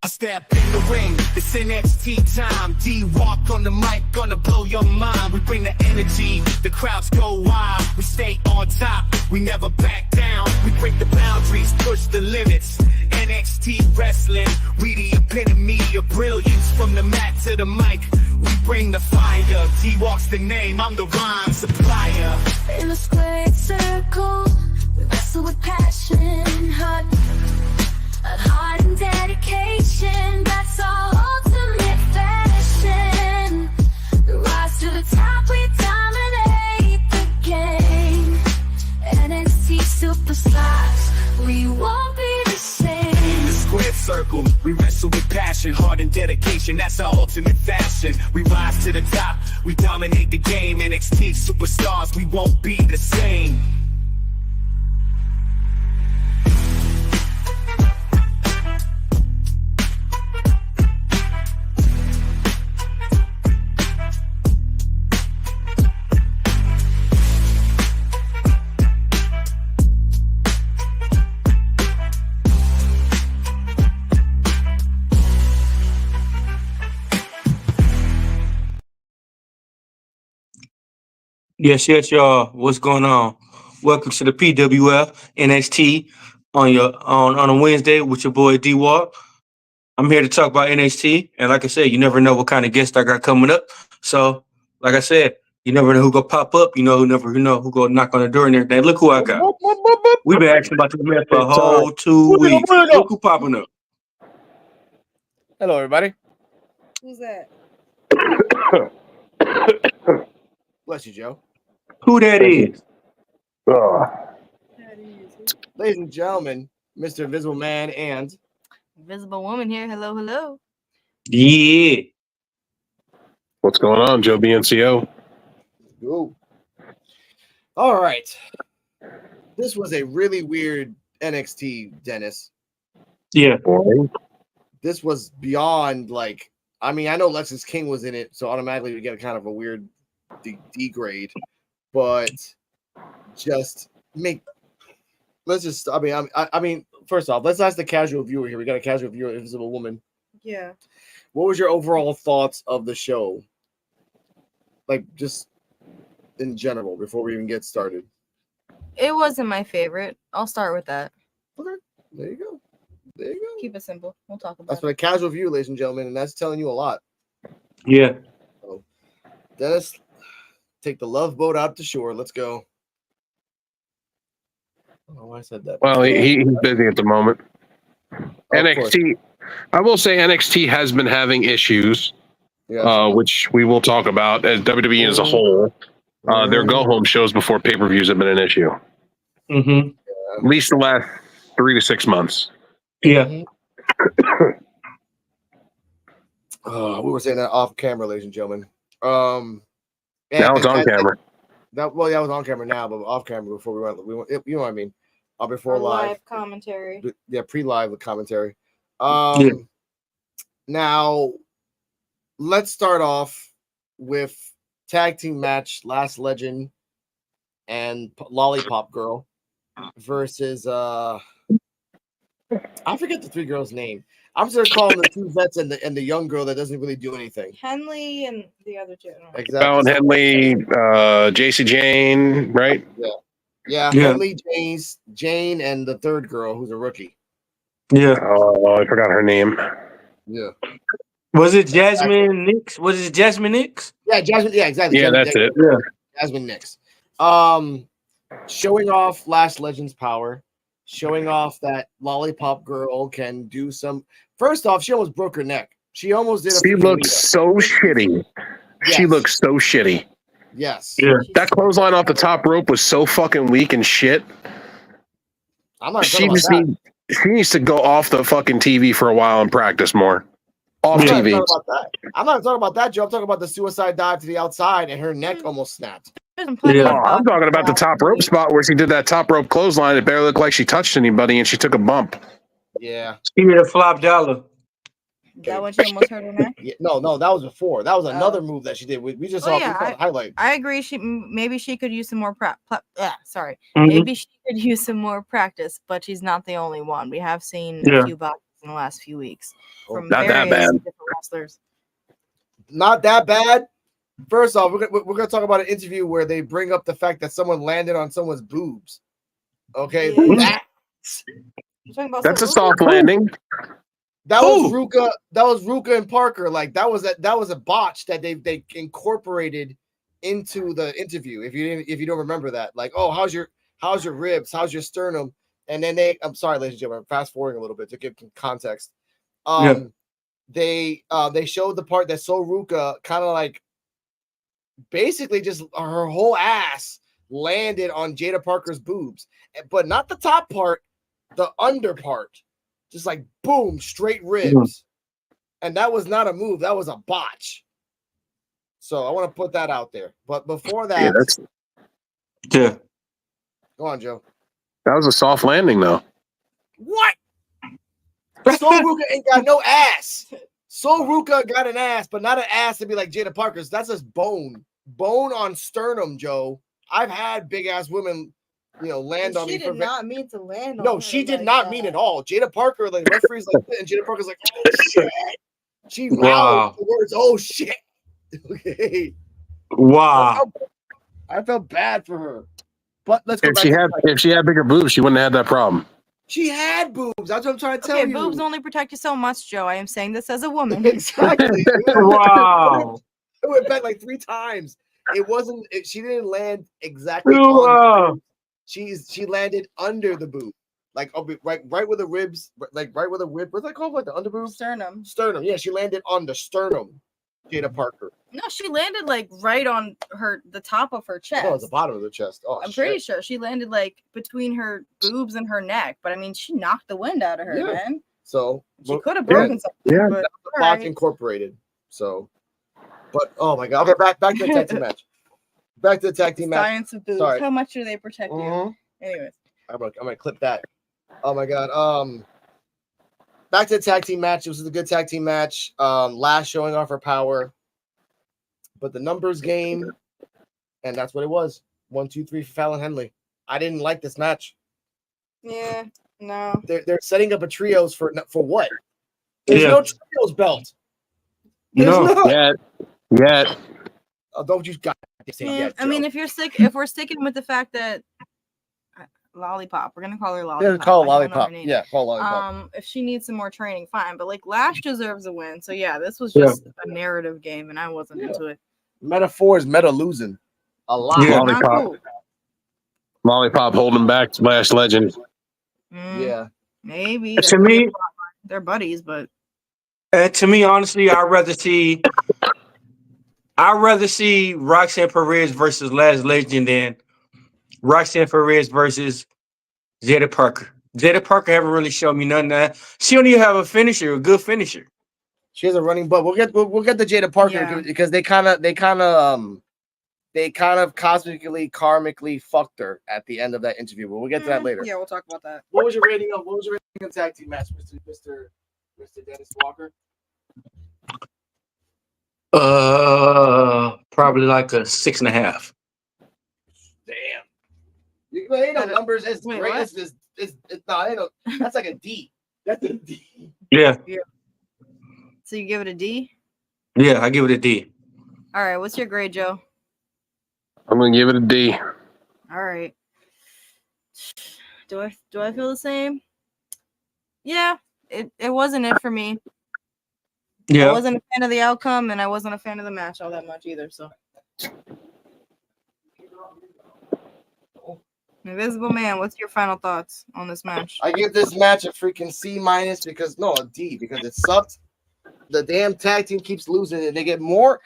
I step in the ring, it's NXT time. D-Walk on the mic, gonna blow your mind. We bring the energy, the crowds go wild. We stay on top, we never back down. We break the boundaries, push the limits. NXT wrestling, we the epitome of brilliance. From the mat to the mic, we bring the fire. D-Walk's the name, I'm the rhyme supplier. In a squared circle, we wrestle with passion, heart and dedication. That's our ultimate fashion. We rise to the top, we dominate the game. NXT superstars, we won't be the same. In the squared circle, we wrestle with passion, heart and dedication. That's our ultimate fashion. We rise to the top, we dominate the game. NXT superstars, we won't be the same. Yes, y'all. What's going on? Welcome to the PWF NXT on a Wednesday with your boy D-Walk. I'm here to talk about NXT, and like I said, you never know what kind of guest I got coming up. So, like I said, you never know who gonna pop up. You never know who gonna knock on the door and everything. Look who I got. We've been asking about this man for a whole 2 weeks. Look who popping up. Hello, everybody. Who's that? Bless you, Joe. Who that is? Ladies and gentlemen, Mr. Invisible Man and Invisible woman here. Hello, hello. Yeah. What's going on, Joe BNCO? Ooh. All right. This was a really weird NXT, Dennis. Yeah. This was beyond I know Lexus King was in it, so automatically we get a kind of a weird D grade, but first off, let's ask the casual viewer here. We got a casual viewer, Invisible Woman. Yeah. What was your overall thoughts of the show? Just in general, before we even get started. It wasn't my favorite. I'll start with that. Okay, there you go. Keep it simple. We'll talk about That's for the casual view, ladies and gentlemen, and that's telling you a lot. Yeah. So, Dennis, take the love boat out to shore. Let's go. I don't know why I said that. Well, he's busy at the moment. NXT, I will say NXT has been having issues, which we will talk about as WWE as a whole. Their go-home shows before pay-per-views have been an issue. Mm-hmm. At least the last 3 to 6 months. Yeah. We were saying that off camera, ladies and gentlemen. Now it's on camera. That was on camera now, but off camera before we went. You know what I mean? Before live commentary. Yeah, pre-live commentary. Yeah. Now let's start off with tag team match: Last Legend and Lollipop Girl versus I forget the three girls' name. I'm just gonna call them the two vets and the young girl that doesn't really do anything. Henley and the other two. Exactly. Fallon Henley, JC Jane, right? Yeah. Henley, Jane, and the third girl who's a rookie. Yeah. Oh, I forgot her name. Yeah. Was it Jasmine Nix? Yeah, Jasmine. Yeah, exactly. Yeah, that's it. Yeah. Jasmine Nix. Showing off Last Legend's power, showing off that Lollipop Girl can do some. First off, she almost broke her neck. She almost did. She looked so shitty. Yes. She looked so shitty. Yes. Yeah. That clothesline off the top rope was so fucking weak and shit. I'm not She talking just about that. she needs to go off the fucking TV for a while and practice more. Off I'm TV. I'm not talking about that, Joe. I'm talking about the suicide dive to the outside and her neck almost snapped. Oh, I'm talking about the top rope spot where she did that top rope clothesline. It barely looked like she touched anybody, and she took a bump. Yeah. She hit a flop dollar. Is that when she almost hurt her neck? Yeah, no, that was before. That was another move that she did. We just saw the highlight. I agree. Maybe she could use some more Mm-hmm. Maybe she could use some more practice, but she's not the only one. We have seen a few bodies in the last few weeks from Not that various bad. different wrestlers. Not that bad. First off, we're gonna talk about an interview where they bring up the fact that someone landed on someone's boobs. Okay, Yeah. That's a soft landing. that was Ruka. That was Ruka and Parker. Like that was a botch that they incorporated into the interview. If you don't remember that, like, oh, how's your ribs? How's your sternum? And then I'm sorry, ladies and gentlemen, I'm fast forwarding a little bit to give context. They showed the part that So Ruka kind of like basically just her whole ass landed on Jada Parker's boobs, but not the top part, the under part, just like boom, straight ribs. And that was not a move, that was a botch. So I want to put that out there. But before that, yeah. Go on, Joe. That was a soft landing, though. What? So Ruka ain't got no ass. So Ruka got an ass, but not an ass to be like Jada Parker's. That's just bone on sternum, Joe. I've had big ass women, land on me. She did not mean to land on No, her she did like not that. mean at all. Jada Parker, like referees like that, and Jada Parker's like, oh shit. She mouthed the words, oh shit. Okay. Wow. I felt bad for her. But let's go If back. If she had bigger boobs, she wouldn't have had that problem. She had boobs. That's what I'm trying to tell you. Boobs only protect you so much, Joe. I am saying this as a woman. Exactly. Wow. It went back like 3 times. It wasn't. She didn't land exactly. On she landed under the boob, like right where the ribs, like right where the rib. What's that called? Like the underboob? Sternum. Sternum. Yeah, she landed on the sternum. Jada Parker. No, she landed like right on the top of her chest. Oh, it's the bottom of the chest. Oh, I'm pretty sure she landed like between her boobs and her neck. But I mean, she knocked the wind out of her, man. So she could have broken something. Yeah, but the box incorporated. So, but oh my god. Okay, back to the tag team match. Back to the tag team match. Science of boobs. Sorry. How much do they protect you? Anyways, I'm gonna clip that. Oh my god. Back to the tag team match. It was a good tag team match. Last showing off her power, but the numbers game, and that's what it was. 1, 2, 3 for Fallon Henley. I didn't like this match. Yeah, no. They're setting up a trios for what? There's no trios belt. Yet. Oh, don't you got this yet, I mean, if we're sticking with the fact that Lollipop, we're gonna call her Lollipop. Yeah, call her Lollipop. Yeah, call Lollipop. If she needs some more training, fine. But like Lash deserves a win. So yeah, this was just a narrative game, and I wasn't into it. Meta-4 is meta losing a lot. Yeah. Lollipop holding back Splash Legend. Yeah, maybe To me, they're buddies, but to me, honestly, I'd rather see Roxanne Perez versus Lash Legend than Roxanne Perez versus Jada Parker. Jada Parker haven't really shown me nothing. That she don't even have a finisher, a good finisher. She has a running butt. We'll get to Jada Parker because they kind of cosmically, karmically fucked her at the end of that interview. But we'll get to that later. Yeah, we'll talk about that. What was your rating of the tag team match, Mr. Dennis Walker? Probably like a 6.5. Damn. You ain't no numbers. It's great. It's that's like a D. That's a D. Yeah. So you give it a D? Yeah, I give it a D. All right. What's your grade, Joe? I'm gonna give it a D. All right. Do I feel the same? Yeah. It wasn't it for me. Yeah. I wasn't a fan of the outcome, and I wasn't a fan of the match all that much either. So, Invisible Man, what's your final thoughts on this match? I give this match a freaking C- a D because it sucked. The damn tag team keeps losing, and they get more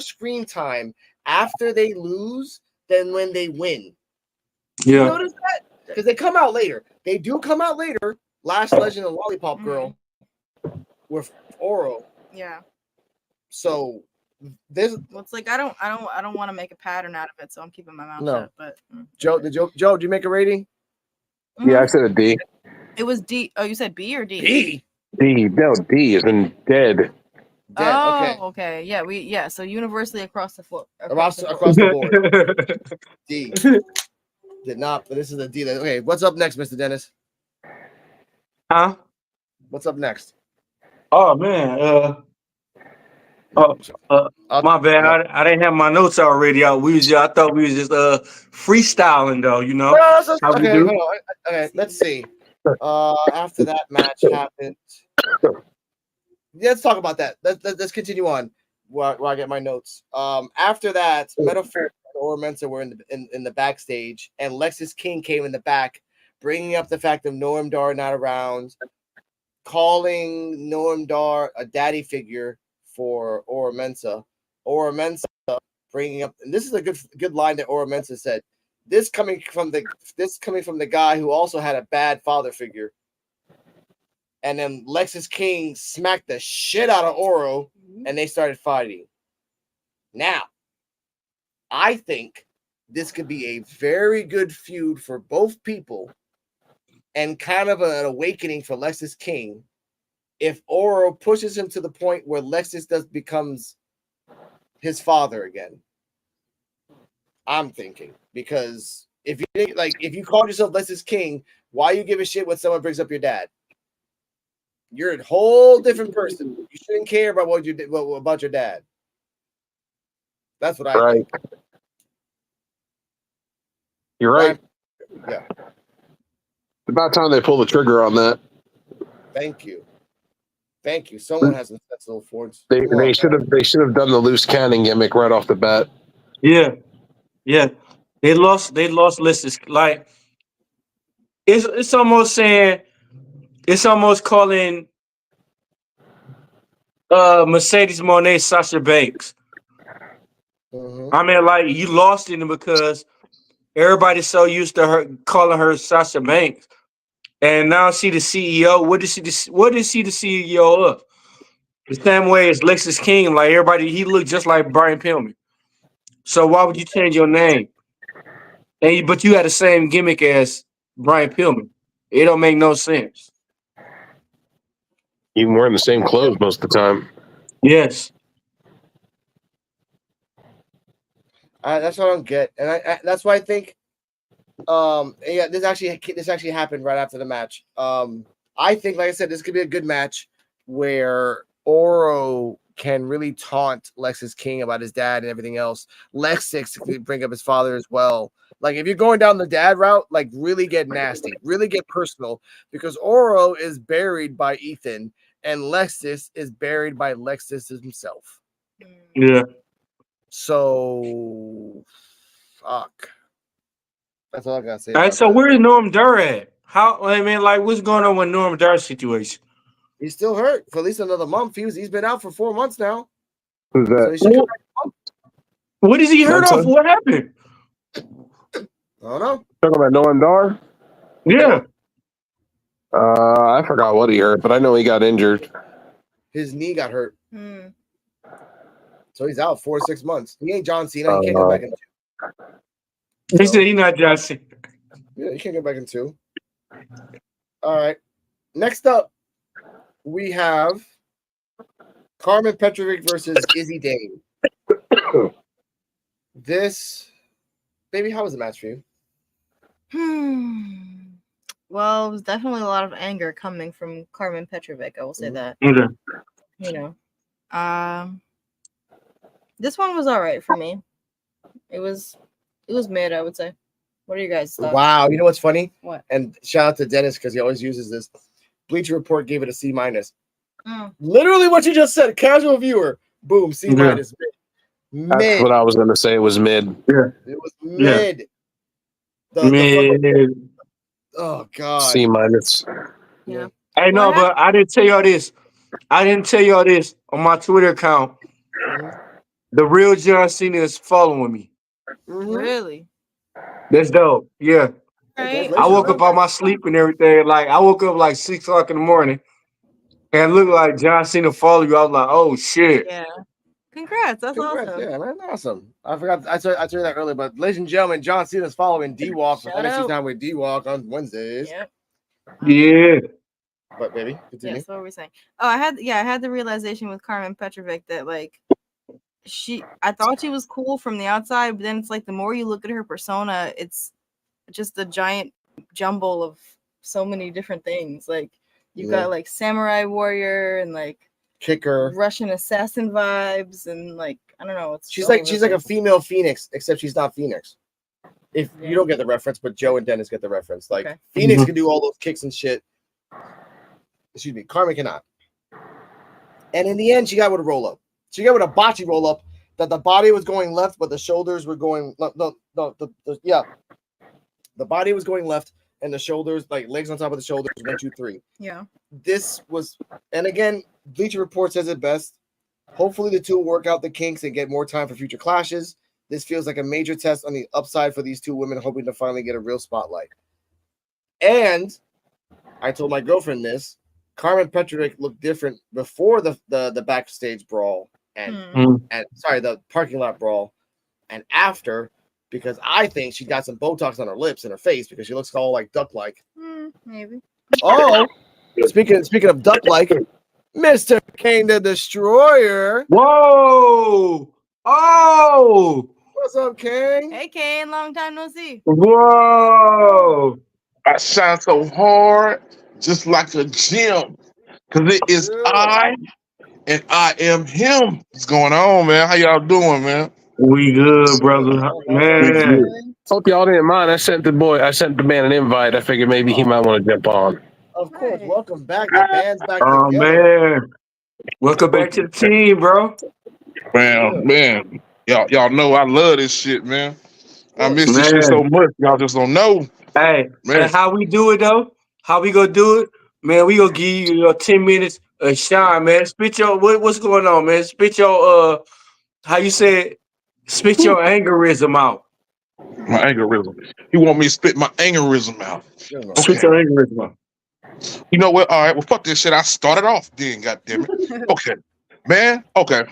screen time after they lose than when they win. Yeah. You notice that? Because they come out later. They do come out later. Lash Legend and Lollipop Girl with Oro. Yeah. So there's what's like I don't want to make a pattern out of it, so I'm keeping my mouth shut. But Joe, did you make a rating? Yeah, I said a D. It was D. Oh, you said B or D? D. D. No, D is in dead. Okay. Yeah, so universally across the floor. Across the board. D. Did not, but this is a D. Okay, what's up next, Mr. Dennis? Huh? What's up next? Oh man, my bad. I didn't have my notes already out. I thought we was just freestyling though. You know how we Okay, do. hold on. Okay, let's see. After that match happened, let's talk about that. Let's continue on while I get my notes. After that, Metaphor and Ora Mensah were in the backstage, and Lexis King came in the back, bringing up the fact of Noam Dar not around, calling Noam Dar a daddy figure for Ora Mensah. Ora Mensah bringing up, and this is a good line that Ora Mensah said. This coming from the guy who also had a bad father figure. And then Lexis King smacked the shit out of Oro, and they started fighting. Now, I think this could be a very good feud for both people and kind of an awakening for Lexis King if Oro pushes him to the point where Lexis becomes his father again. I'm thinking, because if you call yourself Lexis King, why you give a shit when someone brings up your dad? You're a whole different person. You shouldn't care about what you did about your dad. That's what I think. You're right. Yeah. It's about time they pull the trigger on that. Thank you. Someone has some sensible Fords. They should have done the loose cannon gimmick right off the bat. Yeah. They lost lists. Like it's almost saying, it's almost calling Mercedes Moné Sasha Banks. Mm-hmm. I mean, like, you lost in it because everybody's so used to her calling her Sasha Banks, and now she the CEO. What is she the CEO of? The same way as Lexis King. Like, everybody, he looked just like Brian Pillman. So why would you change your name? But you had the same gimmick as Brian Pillman. It don't make no sense. Even wearing the same clothes most of the time. Yes. That's what I don't get, and I that's why I think, this actually happened right after the match. I think, like I said, this could be a good match where Oro can really taunt Lexis King about his dad and everything else. Lexis could bring up his father as well. Like, if you're going down the dad route, like, really get nasty, really get personal, because Oro is buried by Ethan and Lexis is buried by Lexis himself. Yeah. So, fuck. That's all I gotta say. All right, so where's Norm Durr at? What's going on with Norm Durr's situation? He's still hurt for at least another month. He's been out for 4 months now. Who's that? So What is he hurt off? What happened? I don't know. Talking about Noam Dar? Yeah. I forgot what he hurt, but I know he got injured. His knee got hurt. So he's out 4 to 6 months. He ain't John Cena. He can't go back in 2. He said he's not John Cena. Yeah, he can't go back in 2. All right. Next up, we have Carmen Petrovic versus Izzy Dane. This, baby, how was the match for you? Well, it was definitely a lot of anger coming from Carmen Petrovic. I will say that. Okay. You know, this one was all right for me. It was mid, I would say. What are you guys' thoughts? Wow, you know what's funny? What? And shout out to Dennis because he always uses this. Bleacher Report gave it a C-. Mm. Literally what you just said, casual viewer. Boom, C-. Mid. That's what I was going to say. It was mid. Yeah. It was mid. Mid. Oh God. C-. Yeah. Hey, no, but I didn't tell y'all this. On my Twitter account. The real John Cena is following me. Really? That's dope. Yeah. Right. I woke up out my sleep and everything. Like, I woke up like 6 o'clock in the morning and looked like John Cena follow you. I was like, oh shit. Yeah. Congrats. That's awesome. Yeah, man, awesome. I forgot. I told you that earlier, but ladies and gentlemen, John Cena's following D-Walk for NXT Time with D-Walk on Wednesdays. Yep. Yeah. But baby, continue. Yes, what were we saying? Oh, I had the realization with Carmen Petrovic that, like, I thought she was cool from the outside, but then it's like the more you look at her persona, it's just a giant jumble of so many different things. Like, You got like samurai warrior and like kicker, Russian assassin vibes, and like I don't know. She's like a female Phoenix, except she's not Phoenix. If you don't get the reference, but Joe and Dennis get the reference. Like Phoenix can do all those kicks and shit. Excuse me, Carmen cannot. And in the end, she got with a roll up. She got with a bocce roll up that the body was going left, but the shoulders were going the body was going left, and the shoulders, like legs on top of the shoulders, 1, 2, 3. Yeah. This was, and again, Bleacher Report says it best. Hopefully, the two work out the kinks and get more time for future clashes. This feels like a major test on the upside for these two women, hoping to finally get a real spotlight. And I told my girlfriend this. Carmen Petrovic looked different before the backstage brawl and the parking lot brawl, and after, because I think she got some Botox on her lips and her face because she looks all like duck-like. Maybe. Oh, speaking of duck-like, Mr. Kane the Destroyer. Whoa! Oh! What's up, Kane? Hey, Kane. Long time no see. Whoa! I shine so hard, just like a gym, because it is I, and I am him. What's going on, man? How y'all doing, man? We good, brother. Man. Hope y'all didn't mind. I sent the man an invite. I figured maybe he might want to jump on. Of course. Welcome back. The band's back Oh, together. man. Welcome back to the team, bro. Man, y'all know I love this shit, man. I miss this shit so much. Y'all just don't know. Hey, man. And how we do it, though? How we gonna do it? Man, we gonna give you 10 minutes of shine, man. Spit your, what's going on, man? Spit your, how you say it? Spit your angerism out. My angerism. You want me to spit my angerism out? Okay. Spit your angerism out. You know what? All right, well, fuck this shit. I started off then, goddammit. Okay. Man, okay.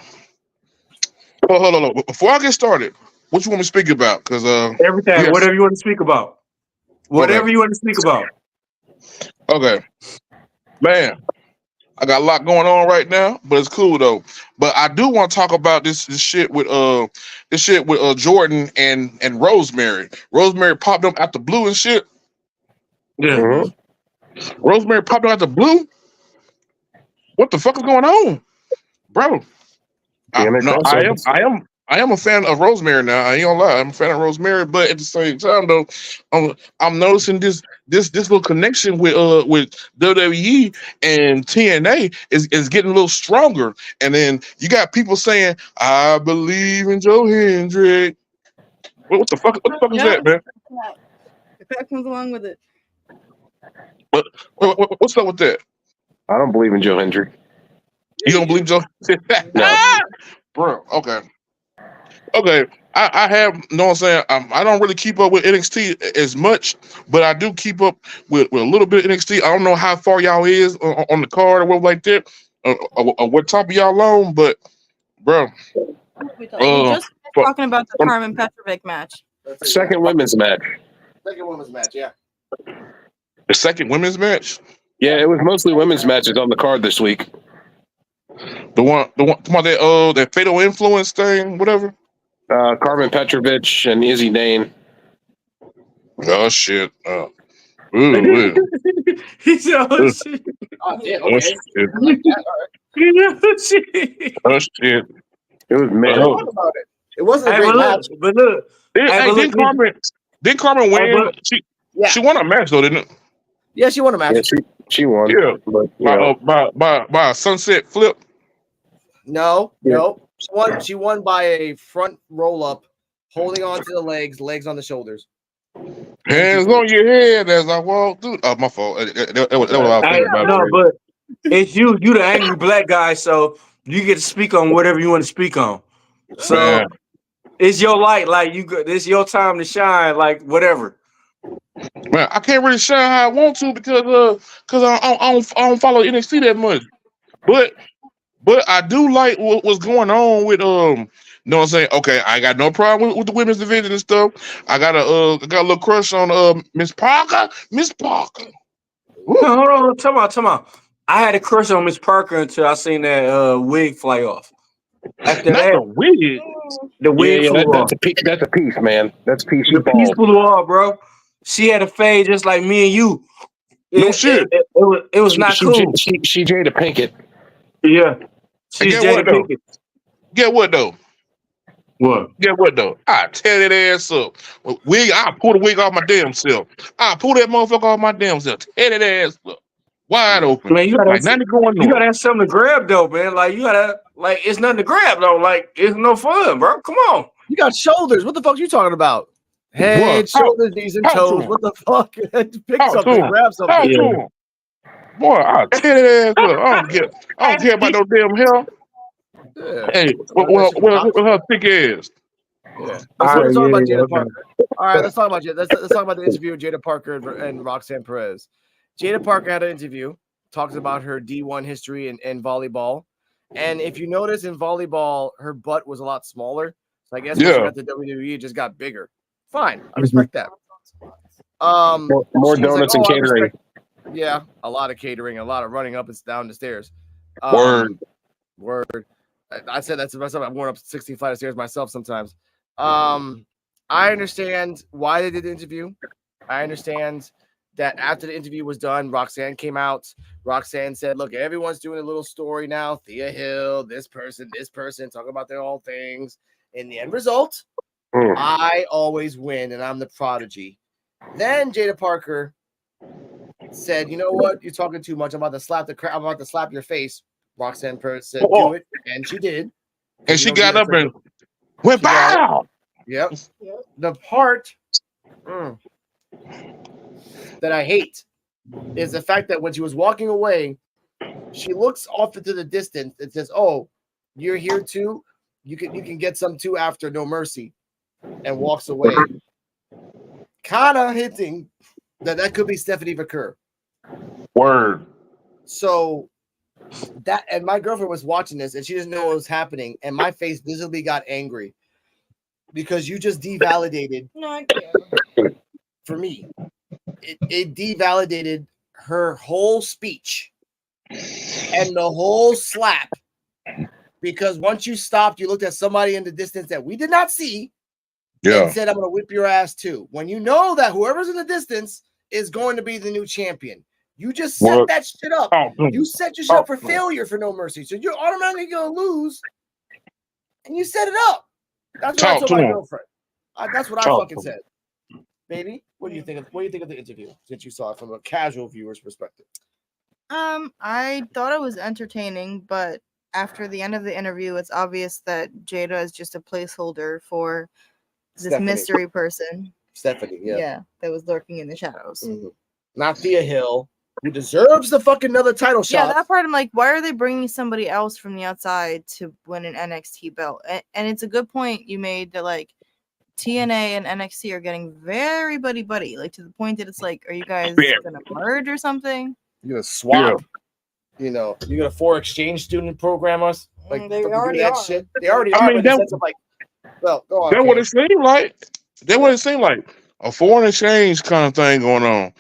Hold on. Before I get started, what you want me to speak about? Because everything, whatever you want to speak about. Whatever you want to speak about. Okay. Man, I got a lot going on right now, but it's cool though. But I do want to talk about this shit with Jordan and Rosemary. Rosemary popped up out the blue and shit. Yeah. Mm-hmm. Rosemary popped up out the blue. What the fuck is going on, bro? I am a fan of Rosemary now. I ain't gonna lie, I'm a fan of Rosemary, but at the same time though, I'm noticing this little connection with WWE and TNA is getting a little stronger. And then you got people saying, "I believe in Joe Hendrick." What the fuck? What the fuck is that, man? That comes along with it. What's up with that? I don't believe in Joe Hendrick. You don't believe Joe? No. Bro, okay. I have, you know what I'm saying? I don't really keep up with NXT as much, but I do keep up with a little bit of NXT. I don't know how far y'all is on the card or what like that, or what top of y'all on, but bro. We just talking about the Carmen Petrovic match. Second women's match. Second women's match, yeah. The second women's match? Yeah, it was mostly women's matches on the card this week. The one that Fatal Influence thing, whatever. Carmen Petrovic and Izzy Dane. Oh shit! He said, "Oh shit! Oh, yeah, Oh okay. shit! Oh shit! It was mad. It wasn't a great match. But look, didn't Carmen win? She won a match though, didn't it? Yeah, she won a match. Yeah, she won. Yeah, but, by a sunset flip. No. She won by a front roll up, holding on to the legs on the shoulders. Hands on your head as I walk through. Oh, my fault. That was what I was thinking about. No, but it's you the angry black guy, so you get to speak on whatever you want to speak on. So Man. It's your light, like it's your time to shine, like whatever. Man, I can't really shine how I want to because I don't follow NXT that much. But I do like what's going on with you know what I'm saying? Okay, I got no problem with the women's division and stuff. I got a little crush on Miss Parker. Miss Parker. Hold on, come on. I had a crush on Miss Parker until I seen that wig fly off. After Not that, the wig. The wig flew off. That's a piece, man. That's a piece. The piece flew off, bro. She had a fade just like me and you. No shit. It was not cool. She Jada Pinkett. Yeah. She's Get Jada what though? Pinkett. Get what though? What? Get what though? I tear that ass up. I pull the wig off my damn self. I pull that motherfucker off my damn self. Tear that ass up. Wide open. Man, Like nothing going you on. gotta have something to grab though, man. Like you gotta it's nothing to grab though. Like it's no fun, bro. Come on. You got shoulders. What the fuck are you talking about? Head, What? shoulders, knees, and Talk to toes. him. What the fuck? Pick Talk to something, him. grab Talk something. to him. Boy, I tear that ass up. I don't care about no damn hell. Yeah. Hey, what her thick ass? Yeah. Let's talk about Jada Parker. All right, Yeah. let's talk about Let's talk about the interview with Jada Parker and Roxanne Perez. Jada Parker had an interview, talks about her D1 history in volleyball. And if you notice in volleyball, her butt was a lot smaller. So I guess when she got to WWE, it just got bigger. Fine. I respect that. More donuts and catering. Yeah, a lot of catering, a lot of running up and down the stairs. Word. I said that to myself. I'm going up 16 flight of stairs myself sometimes. I understand why they did the interview. I understand that after the interview was done, Roxanne came out. Roxanne said, look, everyone's doing a little story now. Thea Hill, this person, talking about their own things. In the end result, I always win, and I'm the prodigy. Then Jada Parker said, you know what? You're talking too much. I'm about to slap your face. Roxanne Perez said, do it. And she did. And she got up and went bow. Yep. The part that I hate is the fact that when she was walking away, she looks off into the distance and says, oh, you're here too? You can get some too after No Mercy, and walks away. Kind of hinting that could be Stephanie McCurr. Word. So that, and my girlfriend was watching this and she didn't know what was happening, and my face visibly got angry because you just devalidated. No, I can't. For me, it devalidated her whole speech and the whole slap, because once you stopped, you looked at somebody in the distance that we did not see and said, I'm going to whip your ass too. When you know that whoever's in the distance is going to be the new champion, you just set that shit up. You set your shit up for failure for No Mercy. So you're automatically going to lose, and you set it up. That's what I told my girlfriend. That's what I fucking said. Baby, what do you think of the interview since you saw it from a casual viewer's perspective? I thought it was entertaining, but after the end of the interview, it's obvious that Jada is just a placeholder for this Stephanie. mystery person. Stephanie, yeah, that was lurking in the shadows. Mm-hmm. Not Thea Hill, who deserves the fucking another title shot. Yeah, that part I'm like, why are they bringing somebody else from the outside to win an NXT belt? And it's a good point you made that like TNA and NXT are getting very buddy, like to the point that it's like, are you guys gonna merge or something? You're gonna swap. You know, you're gonna 4 exchange student program us. Like they already that are. Shit. They already are. In the sense of like, well, go on. That's what it seemed like. That's what it seemed like. A foreign exchange kind of thing going on,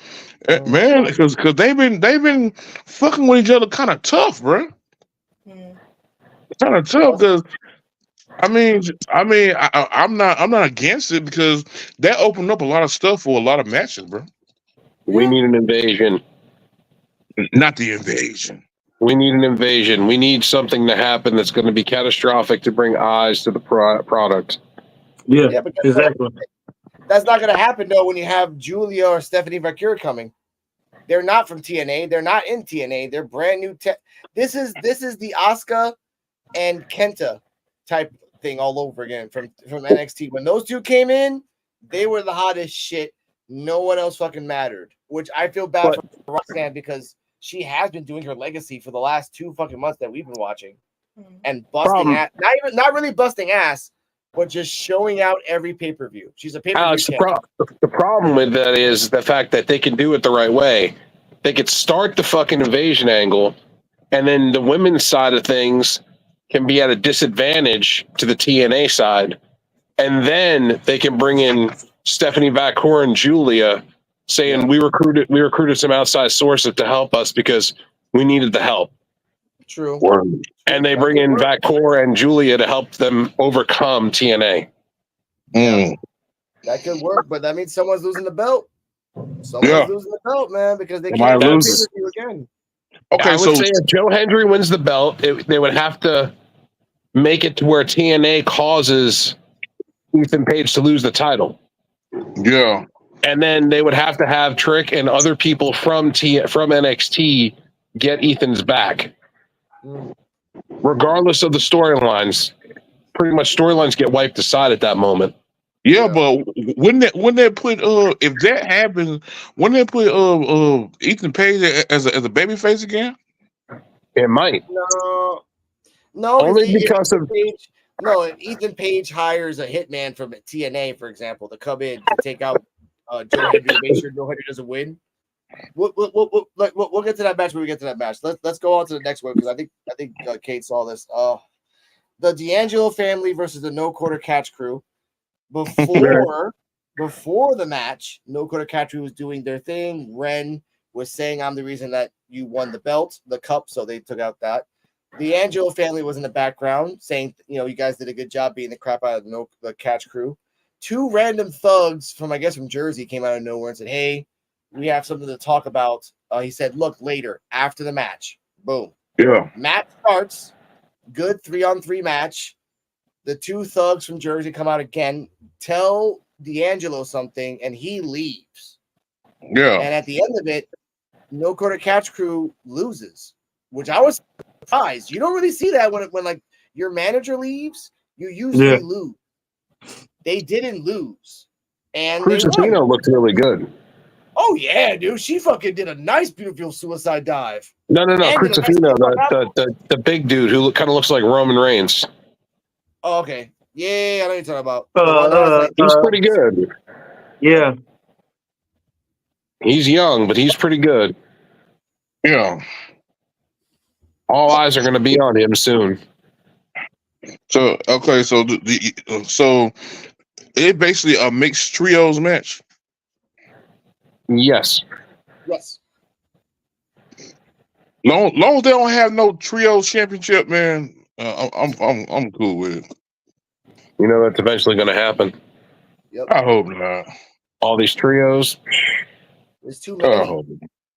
man. Because they've been fucking with each other kind of tough, bro. Kind of tough. Because I'm not against it, because that opened up a lot of stuff for a lot of matches, bro. We need an invasion. Not the invasion. We need an invasion. We need something to happen that's going to be catastrophic to bring eyes to the product. Yeah, exactly. That's not going to happen, though, when you have Julia or Stephanie McCurr coming. They're not from TNA. They're not in TNA. They're brand new. This is the Asuka and Kenta type thing all over again from NXT. When those two came in, they were the hottest shit. No one else fucking mattered, which I feel bad for Roxanne, because she has been doing her legacy for the last 2 fucking months that we've been watching and busting ass. Not really busting ass, but just showing out every pay-per-view. She's a pay-per-view. Alex, the problem with that is the fact that they can do it the right way. They could start the fucking invasion angle, and then the women's side of things can be at a disadvantage to the TNA side, and then they can bring in Stephanie McCurr and Julia, saying we recruited some outside sources to help us because we needed the help. True. And they bring in McCurr and Julia to help them overcome TNA. That could work, but that means someone's losing the belt. Someone's losing the belt, man, because they Somebody can't loses. you again. Okay, I would say if Joe Hendry wins the belt, they would have to make it to where TNA causes Ethan Page to lose the title. Yeah. And then they would have to have Trick and other people from NXT get Ethan's back. Regardless of the storylines, pretty much storylines get wiped aside at that moment. Yeah, but wouldn't that put if that happens, wouldn't that put Ethan Page as a baby face again? It might. No, only because of Page, if Ethan Page hires a hitman from TNA, for example, to come in to take out Joe Hendry to make sure Joe Hendry doesn't win. We'll get to that match when we get to that match. Let's go on to the next one because I think Kate saw this. The D'Angelo family versus the No Quarter Catch Crew. Before the match, No Quarter Catch Crew was doing their thing. Ren was saying, "I'm the reason that you won the belt, the cup," so they took out that. The Angelo family was in the background saying, you guys did a good job beating the crap out of the Catch Crew. Two random thugs from Jersey came out of nowhere and said, "Hey, we have something to talk about." He said, "Look, later, after the match." Boom. Yeah. Match starts. Good 3-on-3 match. The two thugs from Jersey come out again, tell D'Angelo something, and he leaves. Yeah. And at the end of it, No Quarter Catch Crew loses, which I was surprised. You don't really see that when like your manager leaves, you usually lose. They didn't lose, and Crucifino looked really good. Oh yeah, dude, she fucking did a nice, beautiful suicide dive. No, Crucifino, the big dude who kind of looks like Roman Reigns. Oh, okay, yeah, I know what you're talking about. He's pretty good. Yeah, he's young, but he's pretty good. Yeah. All eyes are going to be on him soon. So okay, so so it's basically a mixed trios match. Yes. Long as they don't have no trios championship, man, I'm cool with it. You know that's eventually going to happen. Yep. I hope not. All these trios. There's too many.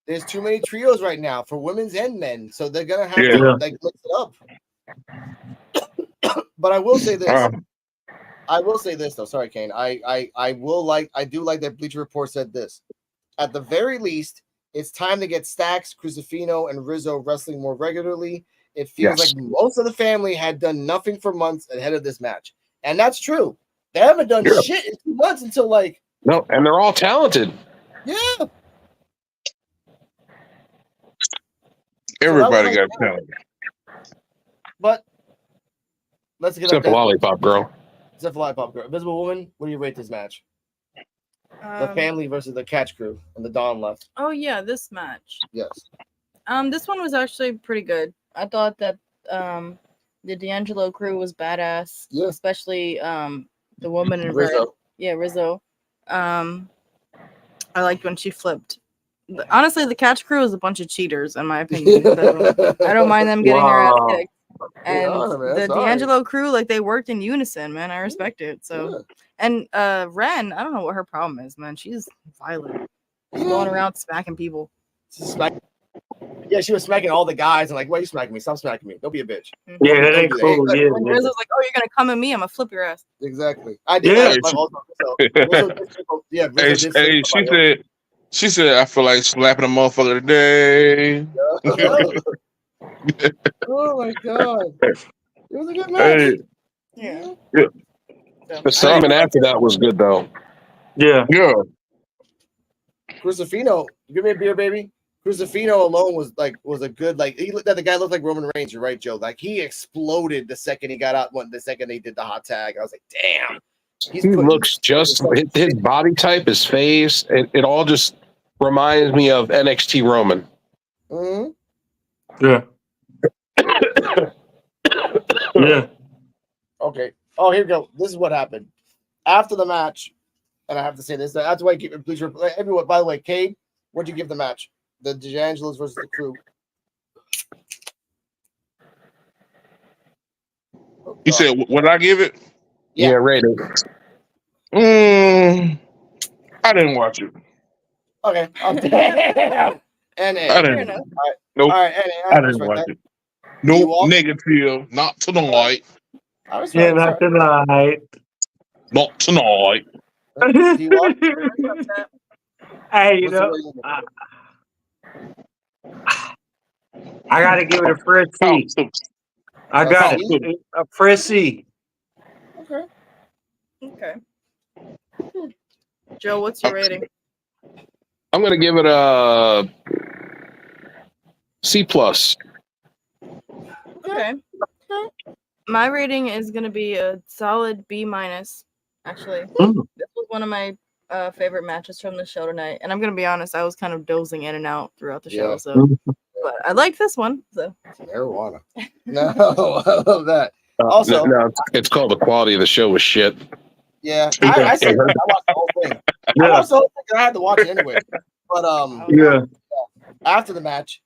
There's too many trios right now for women's and men, so they're gonna have to mix it up. But I will say this. I will say this though. Sorry, Kane. I do like that Bleacher Report said this. At the very least, it's time to get Stax, Crucifino, and Rizzo wrestling more regularly. It feels like most of the family had done nothing for months ahead of this match. And that's true. They haven't done shit in 2 months until No, and they're all talented. Yeah. Everybody got talent. But let's get except for Lollipop Girl. Except for Lollipop Girl. Invisible Woman, what do you rate this match? The family versus the Catch Crew and the Dawn left. Oh yeah, this match. Yes. This one was actually pretty good. I thought that the D'Angelo crew was badass. Yeah. Especially the woman in Rizzo. red. Yeah, Rizzo. I liked when she flipped. Honestly, the Catch Crew is a bunch of cheaters, in my opinion. So I don't mind them getting their ass kicked. And the D'Angelo crew, like, they worked in unison, man. I respect it. So, and Ren, I don't know what her problem is, man. She's violent. She's going around smacking people. Yeah, she was smacking all the guys and like, why are you smacking me? Stop smacking me. Don't be a bitch. Yeah, that ain't cool. When Rizzo's like, oh, you're gonna come at me, I'm gonna flip your ass. Exactly. I did that also. She said, I feel like slapping a motherfucker today. Oh my god. It was a good match. Yeah. The segment after that was good though. Yeah. Crucifino, give me a beer, baby. Crucifino alone was a good, like, the guy looked like Roman Reigns. You're right, Joe. Like, he exploded the second he got out. The second they did the hot tag, I was like, damn. He looks just his body type, his face. It all just reminds me of NXT Roman. Mm-hmm. Yeah. Yeah. Okay. Oh, here we go. This is what happened after the match, and I have to say this. That's why I keep it. Please, everyone. By the way, Cade, what'd you give the match? The D'Angelos versus the Crew. You said, "What I give it?" Yeah, rated. I didn't watch it. Okay. Oh, damn. NA. I Fair didn't. enough. Nope. All right, NA. I didn't watch it. Nope. D-Walk? Negative. Not tonight. I was Yeah, right. not tonight. Not tonight. D-Walk? Hey, you What's the know, rating? I gotta give it a fresh C. I got C? it. A fresh C. Okay. Okay. Joe, what's your rating? I'm going to give it a C plus. Okay. My rating is gonna be a solid B minus. Actually, this was one of my favorite matches from the show tonight, and I'm gonna be honest, I was kind of dozing in and out throughout the show, so but I like this one. So marijuana. No, I love that. Also, no, it's called the quality of the show was shit. yeah, I said I watched the whole thing. I watched the whole thing. I had to watch it anyway. But after the match,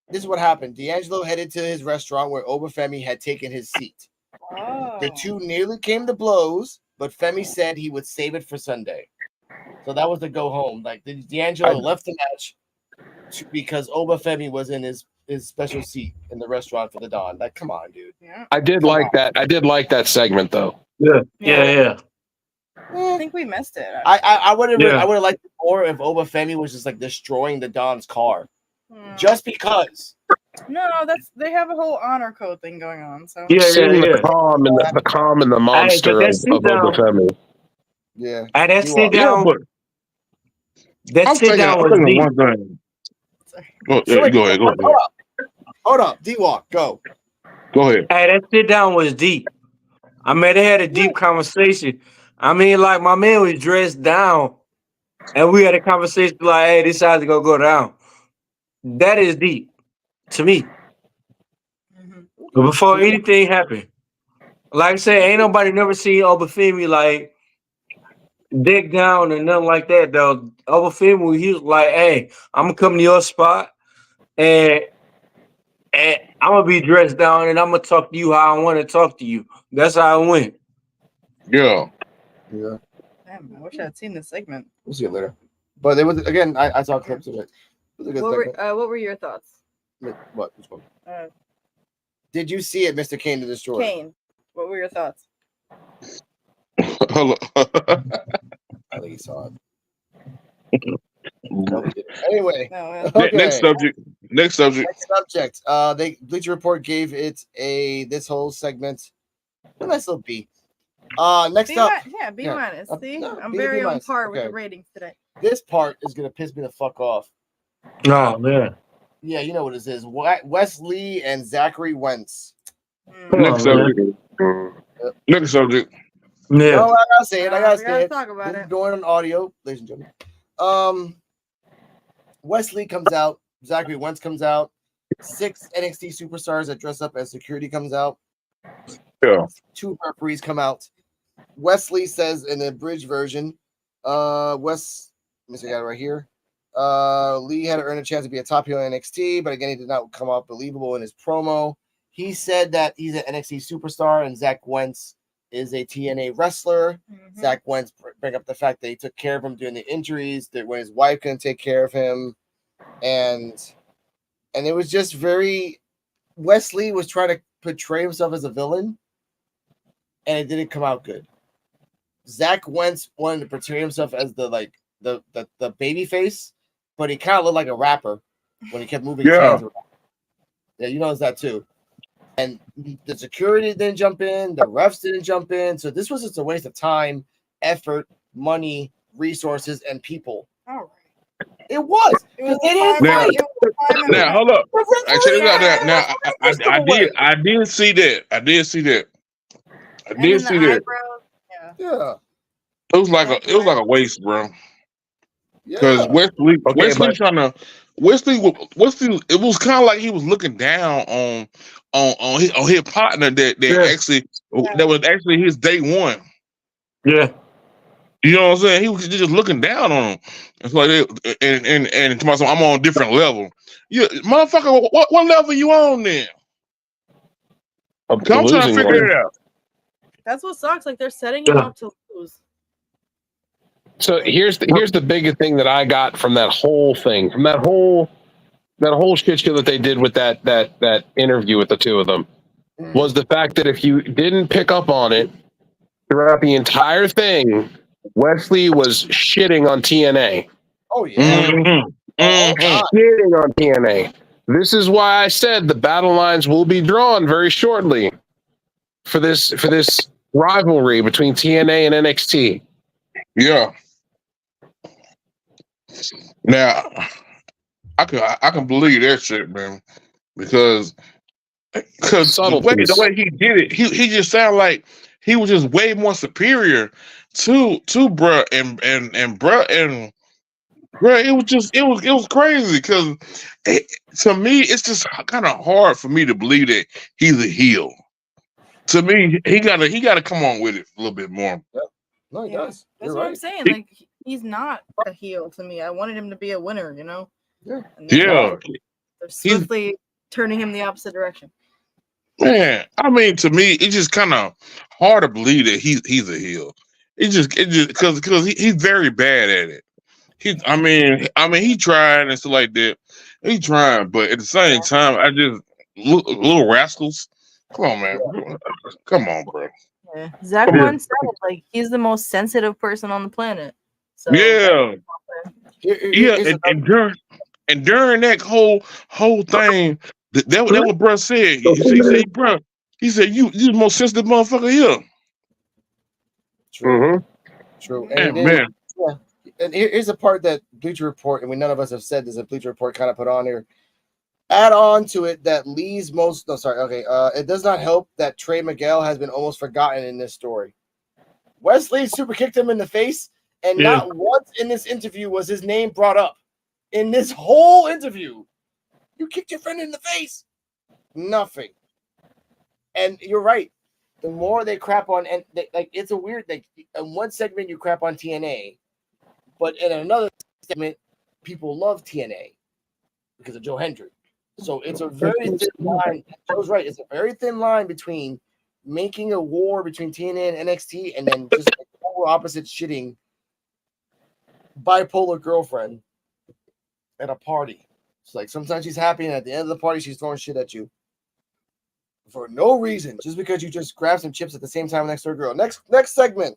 this is what happened. D'Angelo headed to his restaurant where Obafemi had taken his seat. Oh. The two nearly came to blows, but Femi said he would save it for Sunday. So that was the go home. Like D'Angelo left the match because Obafemi was in his special seat in the restaurant for the Dawn. Like, come on, dude. Yeah. I did like that. I did like that segment though. Yeah. I think we missed it. I would have liked it more if Obafemi was just like destroying the Don's car. Just because. No, they have a whole honor code thing going on. So the calm and the monster of Obafemi. Yeah. And that sit down. That sit down was deep. One thing. Go ahead. Hold up. D-Walk, go. Go ahead. Hey, that sit down was deep. I mean, they had a deep conversation. I mean, like my man was dressed down, and we had a conversation like, "Hey, this has to go down." That is deep to me. But before anything happened, like I said, ain't nobody never seen Obafemi like dick down and nothing like that. Though Obafemi, he was like, "Hey, I'm gonna come to your spot, and I'm gonna be dressed down, and I'm gonna talk to you how I want to talk to you." That's how it went. Yeah. Damn, I wish I had seen this segment. We'll see it later. But it was again. I saw clips of it. It was a good What were your thoughts? What? Which one? Did you see it, Mr. Kane the Destroyer? Kane, what were your thoughts? Hello. I think he saw it. Anyway, okay. Next subject. Next subject. Bleacher Report gave it this whole segment a nice little B. Next B up, B minus. See, I'm B very on minus. par with Okay. the ratings today. This part is gonna piss me the fuck off. Oh man. Yeah, you know what this is. Wes Lee and Zachary Wentz. Next subject. Next subject. Yeah. No, I gotta say it. I gotta We say gotta it. talk about This it. is going on audio, ladies and gentlemen. Wes Lee comes out. Zachary Wentz comes out. 6 NXT superstars that dress up as security comes out. Yeah. 2 referees come out. Wesley says in the abridged version, let me see, I got it right here. Lee had to earn a chance to be a top heel in NXT, but again, he did not come out believable in his promo. He said that he's an NXT superstar and Zach Wentz is a TNA wrestler. Zach Wentz bring up the fact that he took care of him during the injuries, that when his wife couldn't take care of him, and it was just very. Wesley was trying to portray himself as a villain, and it didn't come out good. Zach Wentz wanted to portray himself as the baby face, but he kind of looked like a rapper when he kept moving his hands around. Yeah, you noticed that too. And the security didn't jump in, the refs didn't jump in, so this was just a waste of time, effort, money, resources, and people. All right. It was. Because they didn't fight. Now, hold up. I check it out now. I did see that. I did see that. Yeah. It was like a waste, bro. Because Wesley trying to Wesley. It was kind of like he was looking down on his partner that was actually his day one. Yeah. You know what I'm saying? He was just looking down on him. It's like and to myself, I'm on a different level. Yeah, motherfucker, what level you on then? I'm trying to figure it out. That's what sucks. Like they're setting him up to lose. So here's the biggest thing that I got from that whole thing, from that whole shit show that they did with that interview with the two of them, was the fact that if you didn't pick up on it throughout the entire thing, Wesley was shitting on TNA. Oh yeah. Shitting on TNA. This is why I said the battle lines will be drawn very shortly for this rivalry between TNA and NXT. Yeah. Now, I can believe that shit, man, because the way he did it, he just sounded like he was just way more superior to bruh and bruh and bruh. It was crazy because to me it's just kind of hard for me to believe that he's a heel. To me, he gotta come on with it a little bit more. Yeah. No, he does. That's You're what right. I'm saying. Like, he's not a heel to me. I wanted him to be a winner, you know? Yeah. They're swiftly turning him the opposite direction. Man, I mean, to me, it's just kind of hard to believe that he's a heel. It just because he's very bad at it. I mean, he tried and stuff like that. He trying, but at the same time, I just little rascals. Come on, man. Come on, bro. Yeah. Zach once said it, like, he's the most sensitive person on the planet. So yeah, and during that whole thing, that what bro said. He said you the most sensitive motherfucker here. True. True. And man. Yeah. And here's a part that Bleacher Report, and none of us have said this, that Bleacher Report kind of put on here. Add on to it that it does not help that Trey Miguel has been almost forgotten in this story. Wesley super kicked him in the face, and not once in this interview was his name brought up. In this whole interview, you kicked your friend in the face. Nothing. And you're right. The more they crap on, and it's a weird thing. In one segment, you crap on TNA, but in another segment, people love TNA because of Joe Hendry. So it's a very thin line. Joe's right. It's a very thin line between making a war between TNA and NXT and then just like polar opposite shitting bipolar girlfriend at a party. It's like sometimes she's happy and at the end of the party she's throwing shit at you for no reason, just because you just grab some chips at the same time next to her girl. Next segment.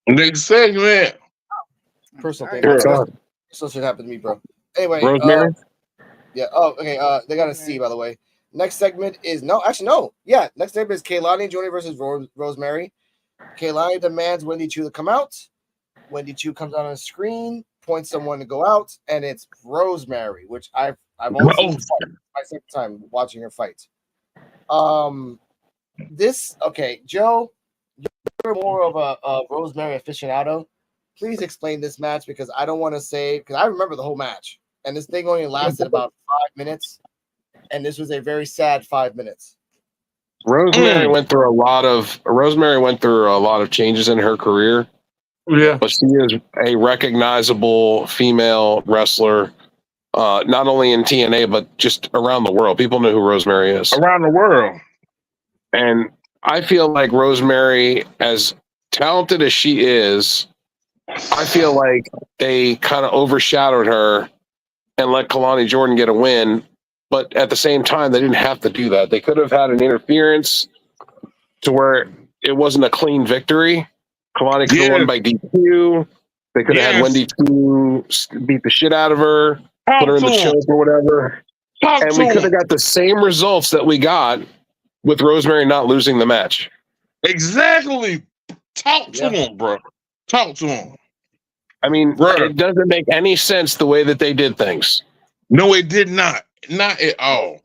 Next segment. Personal thing. So shit happened to me, bro. Anyway, Rosemary. Yeah. Oh, okay. They got a C, by the way. Next segment is next segment is Kaylani Jr. versus Rosemary. Kaylani demands Wendy Chu to come out. Wendy Chu comes out on the screen, points someone to go out, and it's Rosemary, which I've only seen my second time watching her fight. Joe, you're more of a Rosemary aficionado. Please explain this match because I don't want to say because I remember the whole match. And this thing only lasted about 5 minutes, and this was a very sad 5 minutes. Rosemary went through a lot of changes in her career. Yeah, but she is a recognizable female wrestler, not only in TNA but just around the world. People know who Rosemary is around the world, and I feel like Rosemary, as talented as she is, I feel like they kind of overshadowed her and let Kalani Jordan get a win. But at the same time, they didn't have to do that. They could have had an interference to where it wasn't a clean victory. Kalani could have won by DQ. They could have had Wendy Chu beat the shit out of her, put her in the choke or whatever. And we could have got the same results that we got with Rosemary not losing the match. Exactly. Talk to him, bro. Talk to him. I mean, it doesn't make any sense the way that they did things. No, it did not. Not at all.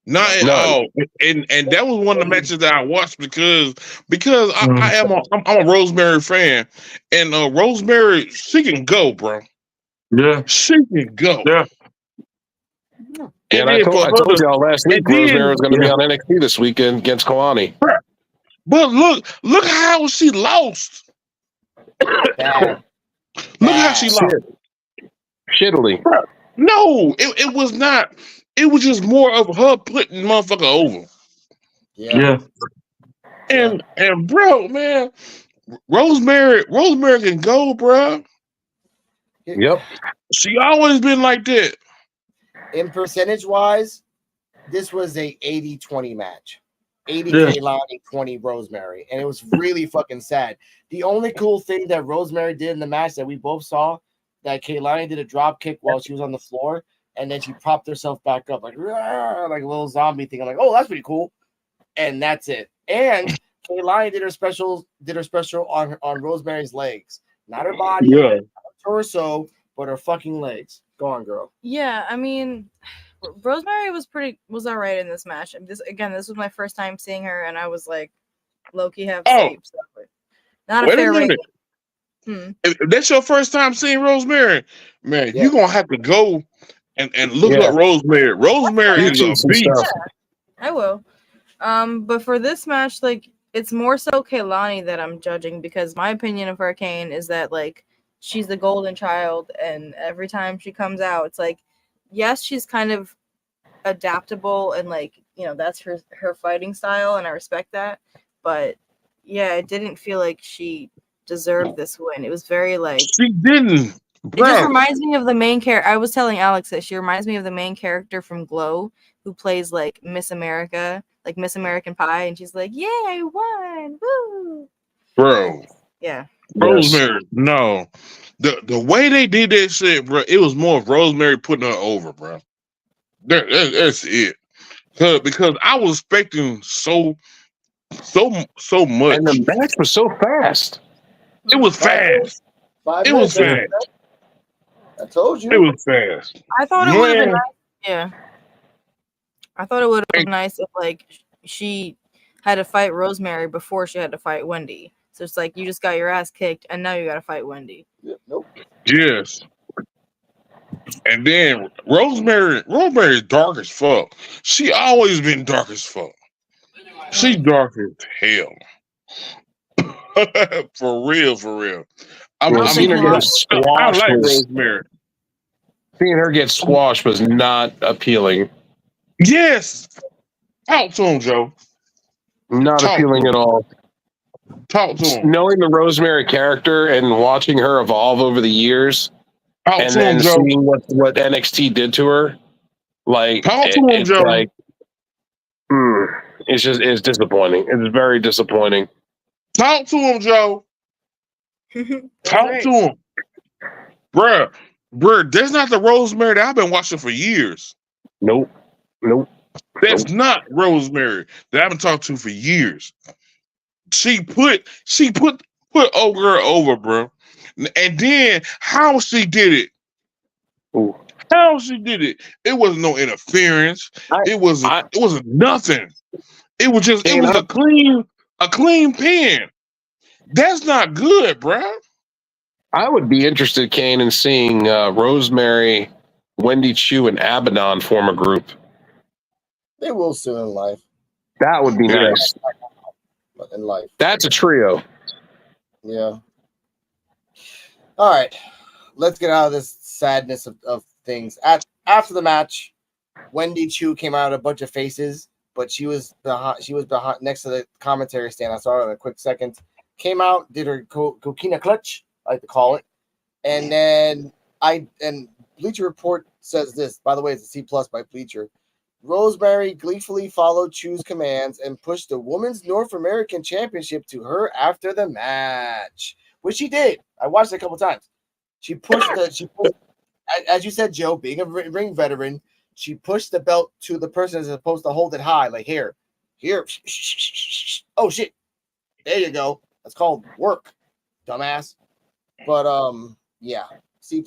Not at all. And that was one of the matches that I watched because I'm a Rosemary fan, and Rosemary, she can go, bro. Yeah, she can go. Yeah. And I told y'all last week Rosemary was going to be on NXT this weekend against Kalani. But look how she lost. Look how she lost. Shittily. No, it was not. It was just more of her putting motherfucker over. Yeah. And bro, man, Rosemary can go, bro. Yep. She always been like that. In percentage wise, this was a 80-20 match. 80 Yeah. Kaylani, 20 Rosemary. And it was really fucking sad. The only cool thing that Rosemary did in the match that we both saw, that Kaylani did a drop kick while she was on the floor, and then she propped herself back up like a little zombie thing. I'm like, oh, that's pretty cool. And that's it. And Kaylani did her special on Rosemary's legs. Not her body, Yeah. not her torso, but her fucking legs. Go on, girl. Yeah, I mean, Rosemary was all right in this match. This was my first time seeing her, and I was like, low-key have faith. So, not a fair rating. If that's your first time seeing Rosemary, man, you're gonna have to go and look up Rosemary. Rosemary is a beast. Yeah, I will. But for this match, like, it's more so Kaylani that I'm judging, because my opinion of Hurricane is that, like, she's the golden child, and every time she comes out, it's like, yes, she's kind of adaptable, and, like, you know, that's her fighting style, and I respect that. But yeah, it didn't feel like she deserved this win. It was very like, she didn't. It just reminds me of the main character. I was telling Alex that she reminds me of the main character from Glow, who plays like Miss America, like Miss American Pie, and she's like, "Yeah, I won, woo!" Bro. Yeah. Rosemary, no. The way they did that shit, bro, it was more of Rosemary putting her over, bro. That's it. Because I was expecting so much. And the match was so fast. It was fast. It was fast. I told you. It was fast. I thought it would have been nice. Yeah. I thought it would have been nice if, like, she had to fight Rosemary before she had to fight Wendy. So it's like, you just got your ass kicked, and now you got to fight Wendy. Nope. Yes. And then Rosemary's dark as fuck. She always been dark as fuck. She dark as hell. For real. I like Rosemary. Seeing her get squashed was not appealing. Yes. Talk to him, Joe. Not appealing at all. Talk to him. Knowing the Rosemary character and watching her evolve over the years, and then seeing what NXT did to her, like, it's like, it's disappointing. It's very disappointing. Talk to him, Joe. Talk to him, bruh. That's not the Rosemary that I've been watching for years. Nope. That's not Rosemary that I've been talking to for years. She put old girl over, bro. And then how she did it? Ooh. How she did it? It wasn't no interference. It wasn't nothing. It was just a clean pin. That's not good, bro. I would be interested, Kane, in seeing Rosemary, Wendy Chu, and Abaddon form a group. They will soon in life. That would be nice. In life. That's a trio. Yeah. All right. Let's get out of this sadness of things. After the match, Wendy Chu came out a bunch of faces, but she was behind next to the commentary stand. I saw her in a quick second. Came out, did her coquina clutch, I like to call it. And then Bleacher Report says this. By the way, it's a C+ by Bleacher. Rosemary gleefully followed Chu's commands and pushed the Women's North American Championship to her after the match, which she did. I watched it a couple times. She pushed, as you said, Joe, being a ring veteran, she pushed the belt to the person that's supposed to hold it high, like here. Oh shit! There you go. That's called work, dumbass. But yeah, C+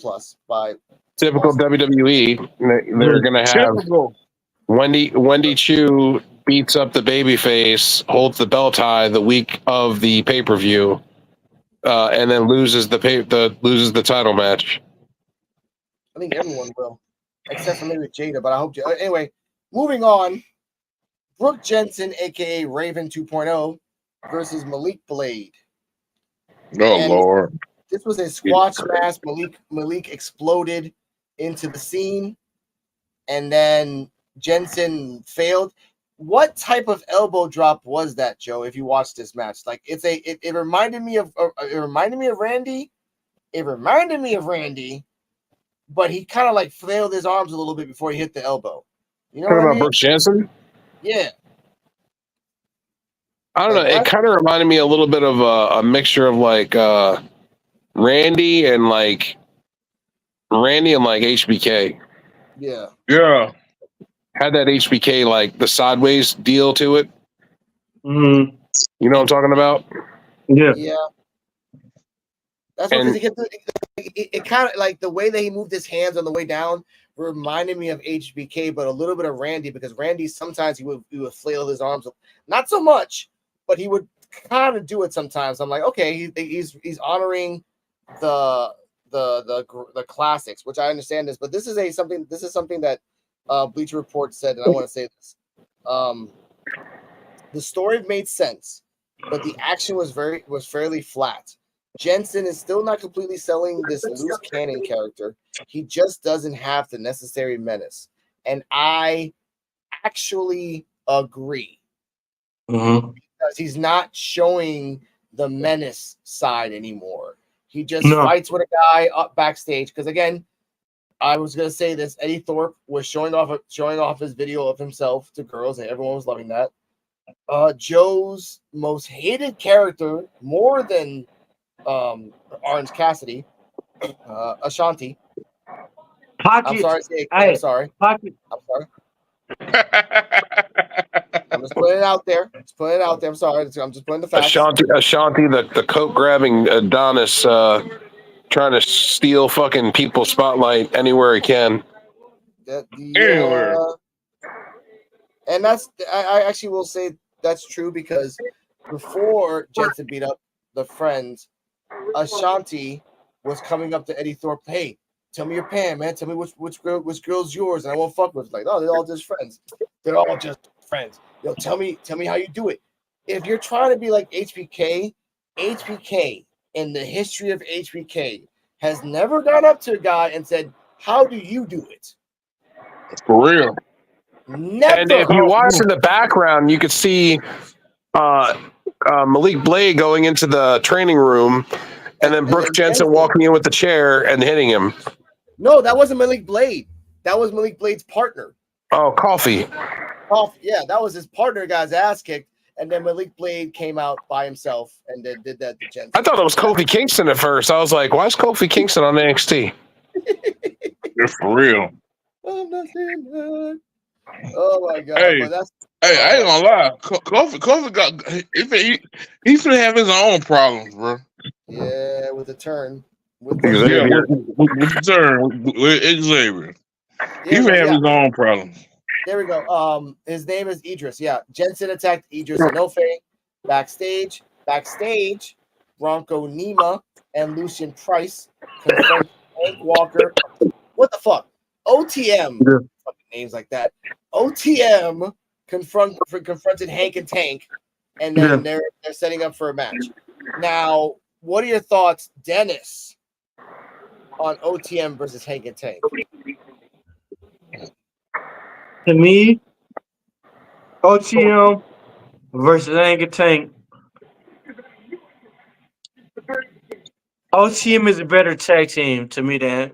by typical WWE. They're gonna have Wendy Chu beats up the babyface, holds the belt high the week of the pay-per-view, and then loses the title match. I think everyone will, except for maybe Jada. But I hope. Anyway, moving on. Brooke Jensen, aka Raven 2.0, versus Malik Blade. Oh, Lord. This was a squash match. Malik exploded into the scene, and then Jensen failed. what type of elbow drop was that, Joe? If you watched this match, like it reminded me of Randy. It reminded me of Randy, but he kind of like flailed his arms a little bit before he hit the elbow. You know Talking what I about mean? Brooks Jensen? Yeah. I don't know. It kind of reminded me a little bit of a mixture of like Randy and like HBK. Yeah. Yeah. Had that HBK like the sideways deal to it. Mm-hmm. You know what I'm talking about? Yeah. Yeah. That's because it kind of like the way that he moved his hands on the way down reminded me of HBK, but a little bit of Randy, because Randy sometimes he would flail his arms, not so much, but he would kind of do it sometimes. I'm like, okay, he's honoring the classics, which I understand this, but this is something that Bleacher Report said, and I want to say this. The story made sense, but the action was fairly flat. Jensen is still not completely selling this loose cannon character. He just doesn't have the necessary menace. And I actually agree. Mm-hmm. Because he's not showing the menace side anymore. He just fights with a guy up backstage. Because again, I was gonna say this: Eddie Thorpe was showing off his video of himself to girls, and everyone was loving that. Joe's most hated character, more than Orange Cassidy, Ashanti. I'm sorry. I'm sorry. I'm sorry. I'm just putting it out there. I'm sorry. I'm just putting the facts. Ashanti, the coat grabbing Adonis, trying to steal fucking people's spotlight anywhere he can. Anywhere. And I actually will say that's true, because before Jensen beat up the Friends, Ashanti was coming up to Eddie Thorpe. Hey, tell me your pan, man. Tell me which girl's yours, and I won't fuck with. Like, oh, they're all just friends. They're all just friends. Yo, tell me how you do it. If you're trying to be like HBK in the history of HBK has never gone up to a guy and said, "How do you do it?" For real. Never. And if you watch in the background, you could see Malik Blade going into the training room, and then Brooks Jensen walking in with the chair and hitting him. No, that wasn't Malik Blade. That was Malik Blade's partner. Oh, Coffee. Yeah, that was his partner, got his ass kicked, and then Malik Blade came out by himself and then did that to Jensen. I thought it was Kofi Kingston at first. I was like, why is Kofi Kingston on NXT? You're for real. I'm not saying that. Oh my god! Hey, but I ain't gonna lie. Kofi got he's gonna have his own problems, bro. Yeah, with the turn. With the turn with Xavier. He's gonna have his own problems. There we go. His name is Idris. Yeah, Jensen attacked Idris Enofe backstage. Bronco Nima and Lucian Price confront Hank Walker. What the fuck? OTM. Fucking names like that. OTM confronted Hank and Tank, and then they're setting up for a match. Now, what are your thoughts, Dennis, on OTM versus Hank and Tank? To me, OTM versus Hank and Tank. OTM is a better tag team to me than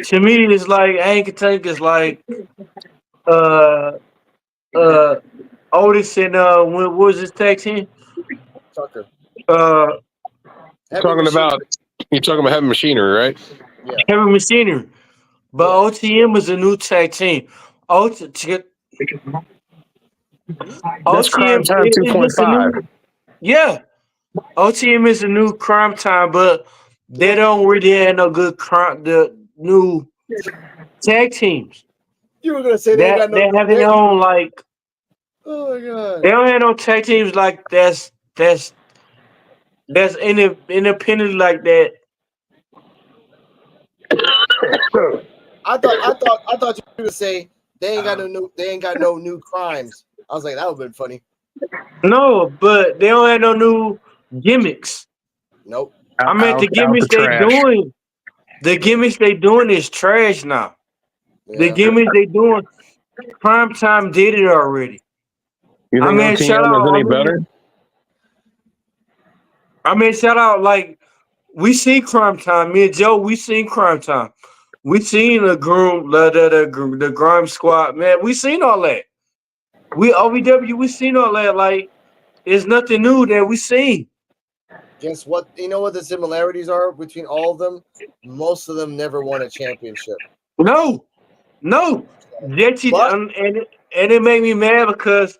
to me it's like Hank and Tank is like Otis and what was his tag team? Tucker. You're talking about Heavy Machinery, right? Yeah. Heavy Machinery. But OTM is a new tag team. OTM Crime Time 2.5. Yeah. OTM is a new Crime Time, but they don't really have no good the new tag teams. You were gonna say they have their own like. Oh my god! They don't have no tag teams like that's independent like that. I thought you were gonna say they ain't got no new crimes. I was like, that would have been funny. No, but they don't have no new gimmicks. Nope. I mean, the gimmicks they doing is trash now. Yeah. The gimmicks they doing, Primetime did it already. You think OTM is any better? Shout out, like, we seen Crime Time. Me and Joe, we seen Crime Time. We seen the Grime Squad, man. We seen all that. We OVW, we seen all that. Like, it's nothing new that we seen. Guess what? You know what the similarities are between all of them? Most of them never won a championship. No. JT, and it made me mad because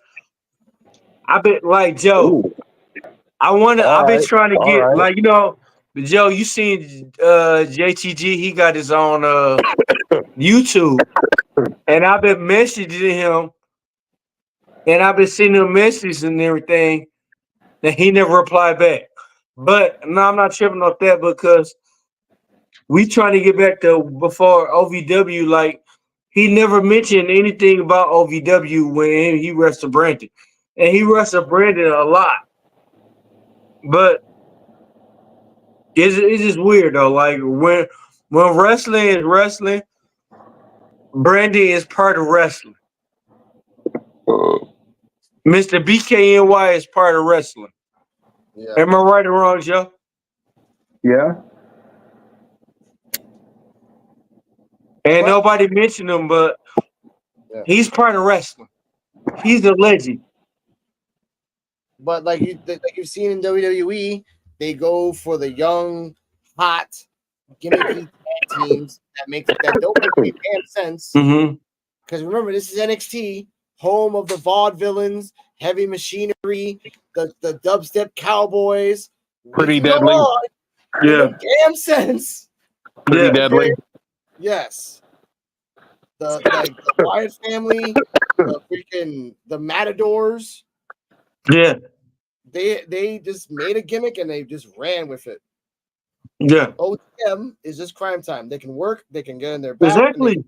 I been like Joe. Ooh. I've been trying to get like, you know, Joe, you seen JTG, he got his own YouTube, and I've been messaging him, and I've been sending him messages and everything, and he never replied back. But no, I'm not tripping off that because we trying to get back to before OVW. Like, he never mentioned anything about OVW when he wrestled Brandon, and he wrestled Brandon a lot. But it's just weird though. Like, when wrestling is wrestling, Brandy is part of wrestling. Mr. BKNY is part of wrestling. Yeah. Am I right or wrong, Joe? Yeah. And nobody mentioned him, but he's part of wrestling. He's a legend. But like you've seen in WWE, they go for the young, hot, gimmicky teams that don't make any damn sense. Because remember, this is NXT, home of the vaudevillains, heavy machinery, the dubstep cowboys. Pretty deadly. Yeah. Damn sense. Pretty deadly. Yes. The Wyatt family, the Matadors. Yeah. They just made a gimmick and they just ran with it. Yeah. OTM is just Crime Time. They can work, they can get in their back. Exactly.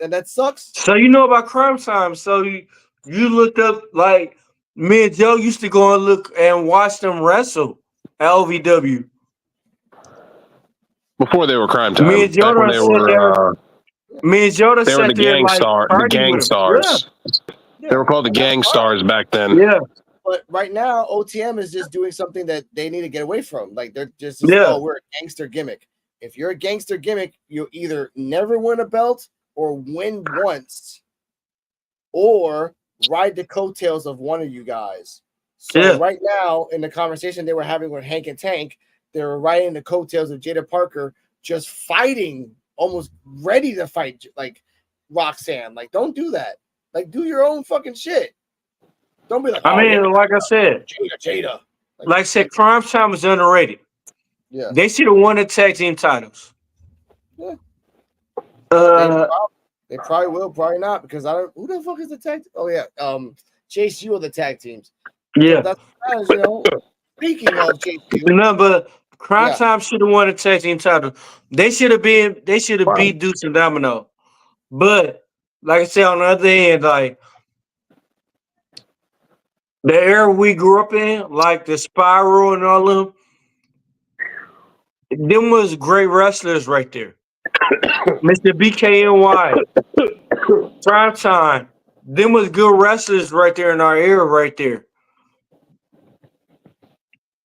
And that sucks. So you know about Crime Time. So you looked up, like, me and Joe used to go and look and watch them wrestle at LVW. Before they were Crime Time. Me and Joe they were the Gang Stars. The Gang Stars. Yeah. They were called the Gang Stars back then. Yeah. But right now, OTM is just doing something that they need to get away from. Like, they're just oh, we're a gangster gimmick. If you're a gangster gimmick, you'll either never win a belt or win once, or ride the coattails of one of you guys. So right now, in the conversation they were having with Hank and Tank, they were riding the coattails of Jada Parker, just fighting, almost ready to fight, like Roxanne. Like, don't do that. Like, do your own fucking shit. Don't be like, like I said, Jada. Like I said, Crime Time is underrated. Yeah. They should have won the tag team titles. Yeah. They probably will, probably not, because I don't. Who the fuck is the tag? Oh yeah, Chase U of the tag teams. Yeah, so that's, you know. Speaking of Chase U, no, but Crime Time should have won the tag team title. They should have been. They should have beat Deuce and Domino. But like I said, on the other hand, like the era we grew up in, like the Spiral and all of them was great wrestlers right there. Mr. BKNY, Prime Time, them was good wrestlers right there in our era right there.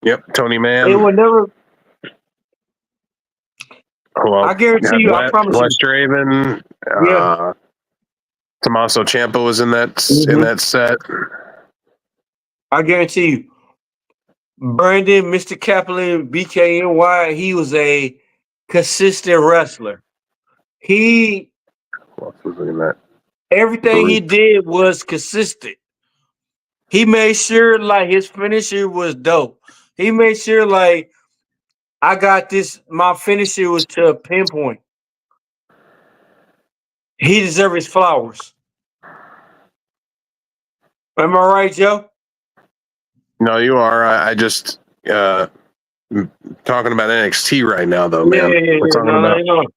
Yep, Tony Mann. It would never. Well, I guarantee you, I promise you. West Draven, Tommaso Ciampa was in that set. I guarantee you, Brandon, Mr. Kaplan, BKNY, he was a consistent wrestler. Everything he did was consistent. He made sure, like, his finisher was dope. He made sure, like, I got this, my finisher was to a pinpoint. He deserves his flowers. Am I right, Joe? No, you are. I just talking about NXT right now, though, man. We're talking about.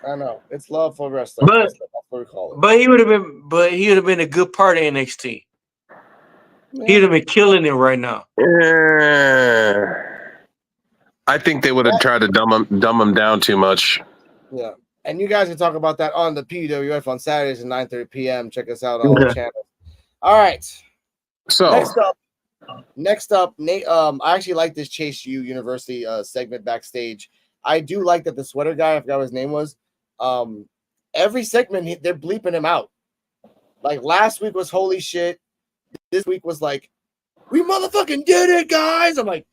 I know it's love for wrestling, but he would have been. But he would have been a good part of NXT. Yeah. He would have been killing it right now. I think they would have tried to dumb him down too much. Yeah, And you guys can talk about that on the PWF on Saturdays at 9:30 p.m. Check us out on all channels. All right. So next up, Nate. I actually like this Chase U University segment backstage. I do like that the sweater guy, I forgot what his name was. Every segment they're bleeping him out. Like last week was holy shit. This week was like, we motherfucking did it, guys. I'm like,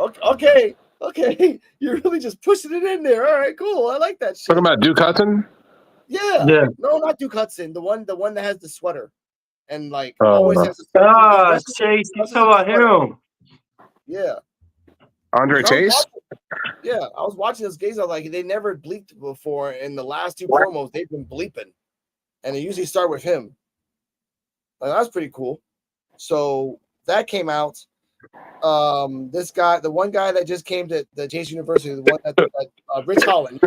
okay. You're really just pushing it in there. All right, cool. I like that shit. Talking about Duke Hudson? Yeah. No, not Duke Hudson. The one that has the sweater. And like always has a Chase, you talking about him. Yeah. Andre Chase? I was watching those games. I was like, they never bleeped before. In the last two promos, they've been bleeping. And they usually start with him. Like, that's pretty cool. So that came out. This guy, the one guy that just came to the Chase University, the one that Rich Holland.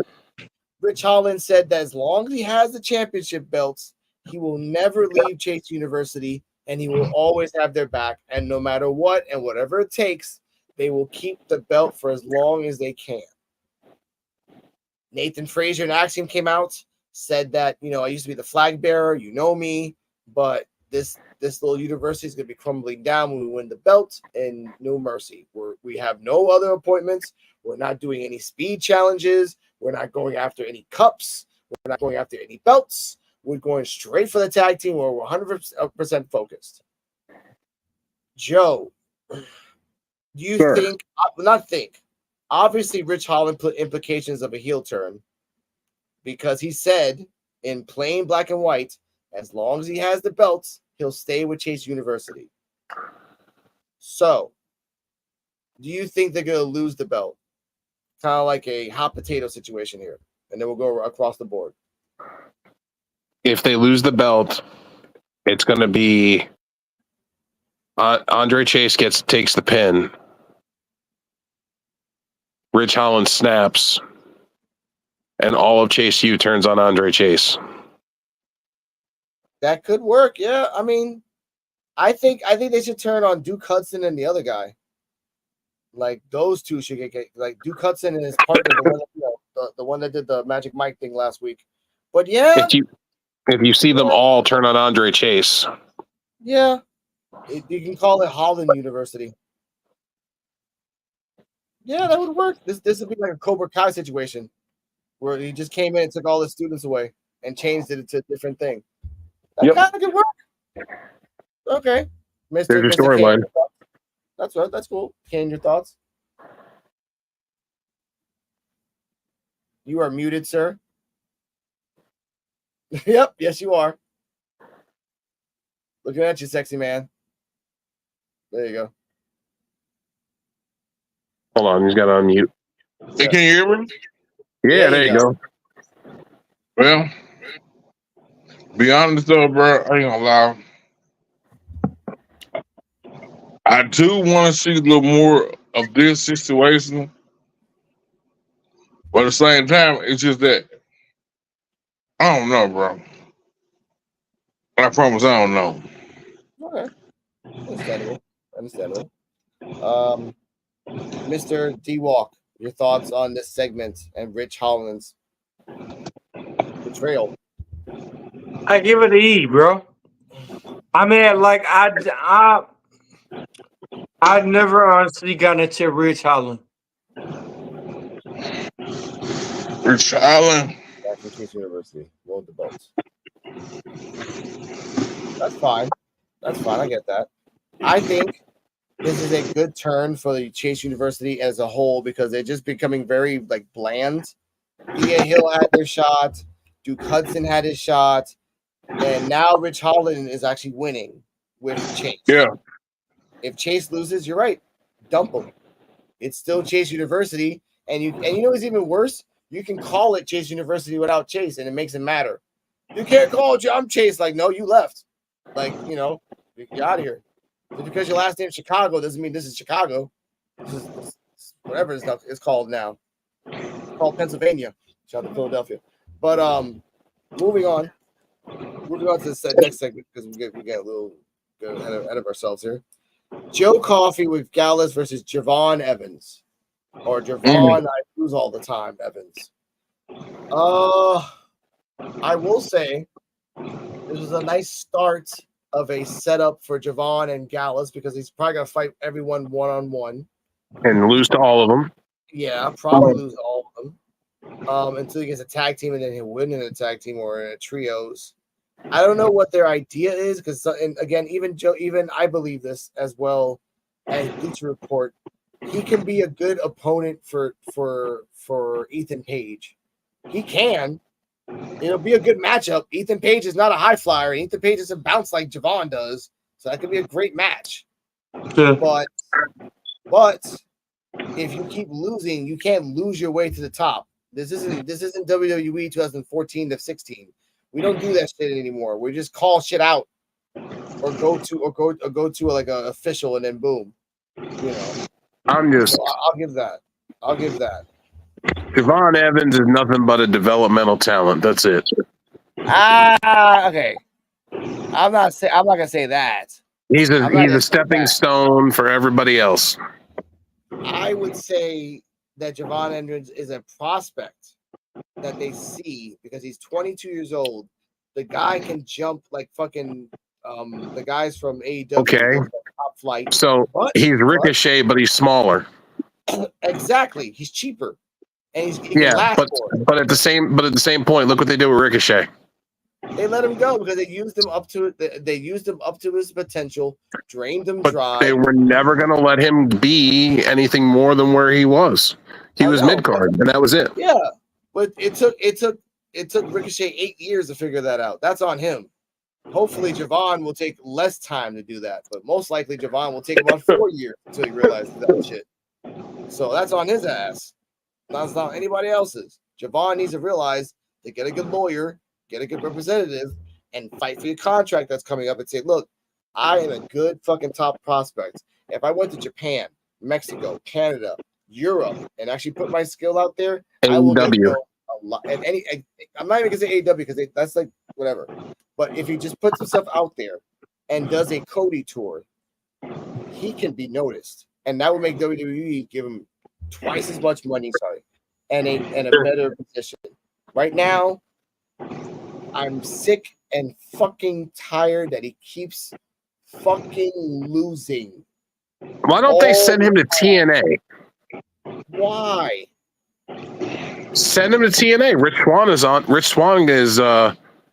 Rich Holland said that as long as he has the championship belts, he will never leave Chase University, and he will always have their back. And no matter what and whatever it takes, they will keep the belt for as long as they can. Nathan Frazier and Axiom came out, said that, I used to be the flag bearer, you know me, but this little university is going to be crumbling down when we win the belt, and no mercy. We have no other appointments. We're not doing any speed challenges. We're not going after any cups. We're not going after any belts. We're going straight for the tag team where we're 100% focused. Joe, do you think, obviously Rich Holland put implications of a heel turn because he said in plain black and white, as long as he has the belts, he'll stay with Chase University. So, do you think they're going to lose the belt? Kind of like a hot potato situation here. And then we'll go across the board. If they lose the belt, it's going to be Andre Chase takes the pin. Rich Holland snaps. And all of Chase U turns on Andre Chase. That could work, yeah. I mean, I think they should turn on Duke Hudson and the other guy. Like those two should get like Duke Hudson and his partner, the one that did the Magic Mike thing last week. But yeah, if you see them all turn on Andre Chase, yeah, you can call it Holland University. Yeah, that would work. This would be like a Cobra Kai situation where he just came in and took all the students away and changed it to a different thing. That kind of could work. Okay. There's your storyline. That's right. That's cool. Kane, your thoughts? You are muted, sir. Yep. Yes, you are. Looking at you, sexy man. There you go. Hold on. He's got on mute. Hey, can you hear me? Yeah, there you go. Well, be honest though, bro, I ain't gonna lie. I do want to see a little more of this situation, but at the same time, it's just that I don't know, bro. I promise I don't know. Okay, understandable. Mr. D-Walk, your thoughts on this segment and Rich Holland's betrayal? I give it an E, bro. I mean, like I never honestly got into Rich Holland. Rich Holland. Back from Chase University. Rolled the boats. That's fine. I get that. I think this is a good turn for the Chase University as a whole because they're just becoming very like bland. E.A. Hill had their shot. Duke Hudson had his shot. And now Rich Holland is actually winning with Chase. Yeah. If Chase loses, you're right. Dump him. It's still Chase University. And you know what's even worse? You can call it Chase University without Chase, and it makes it matter. You can't call it I'm Chase. Like, no, you left. Like, you're out of here. Just because your last name's Chicago doesn't mean this is Chicago. This is whatever it's called now. It's called Pennsylvania. Shout out to Philadelphia. But moving on. Moving on to the next segment because we get a little ahead of ourselves here. Joe Coffey with Gallus versus Javon Evans. Or Javon, I lose all the time, Evans. I will say this was a nice start of a setup for Javon and Gallus because he's probably gonna fight everyone one-on-one and lose to all of them. Yeah, probably lose all of them. Until he gets a tag team and then he'll win in a tag team or in a trios. I don't know what their idea is because, and again, even I believe this as well as Bleacher Report. He can be a good opponent for Ethan Page. He can. It'll be a good matchup. Ethan Page is not a high flyer. Ethan Page doesn't bounce like Javon does, so that could be a great match. Yeah. But if you keep losing, you can't lose your way to the top. This isn't WWE 2014 to 16. We don't do that shit anymore. We just call shit out, or go to like a official, and then boom. You know. So I'll give that. Javon Evans is nothing but a developmental talent. That's it. Okay. I'm not gonna say that. He's a stepping stone for everybody else. I would say that Javon Evans is a prospect that they see because he's 22 years old. The guy can jump like fucking the guys from AEW. Okay. Top flight. So he's Ricochet, but he's smaller. Exactly. He's cheaper. And he can last more. But at the same point, look what they did with Ricochet. They let him go because they used him up to his potential, drained him dry. They were never going to let him be anything more than where he was. He was mid card, and that was it. Yeah, but it took Ricochet 8 years to figure that out. That's on him. Hopefully, Javon will take less time to do that, but most likely Javon will take about 4 years until he realizes that shit. So that's on his ass. That's not anybody else's. Javon needs to realize to get a good lawyer, get a good representative, and fight for your contract that's coming up and say, look, I am a good fucking top prospect. If I went to Japan, Mexico, Canada, Europe, and actually put my skill out there, I will get a lot. And I'm not even gonna say AEW because that's like whatever. But if he just puts himself out there and does a Cody tour, he can be noticed. And that will make WWE give him twice as much money, and a better position. Right now, I'm sick and fucking tired that he keeps fucking losing. Why don't they send him to TNA? Why? Send him to TNA. Rich Swann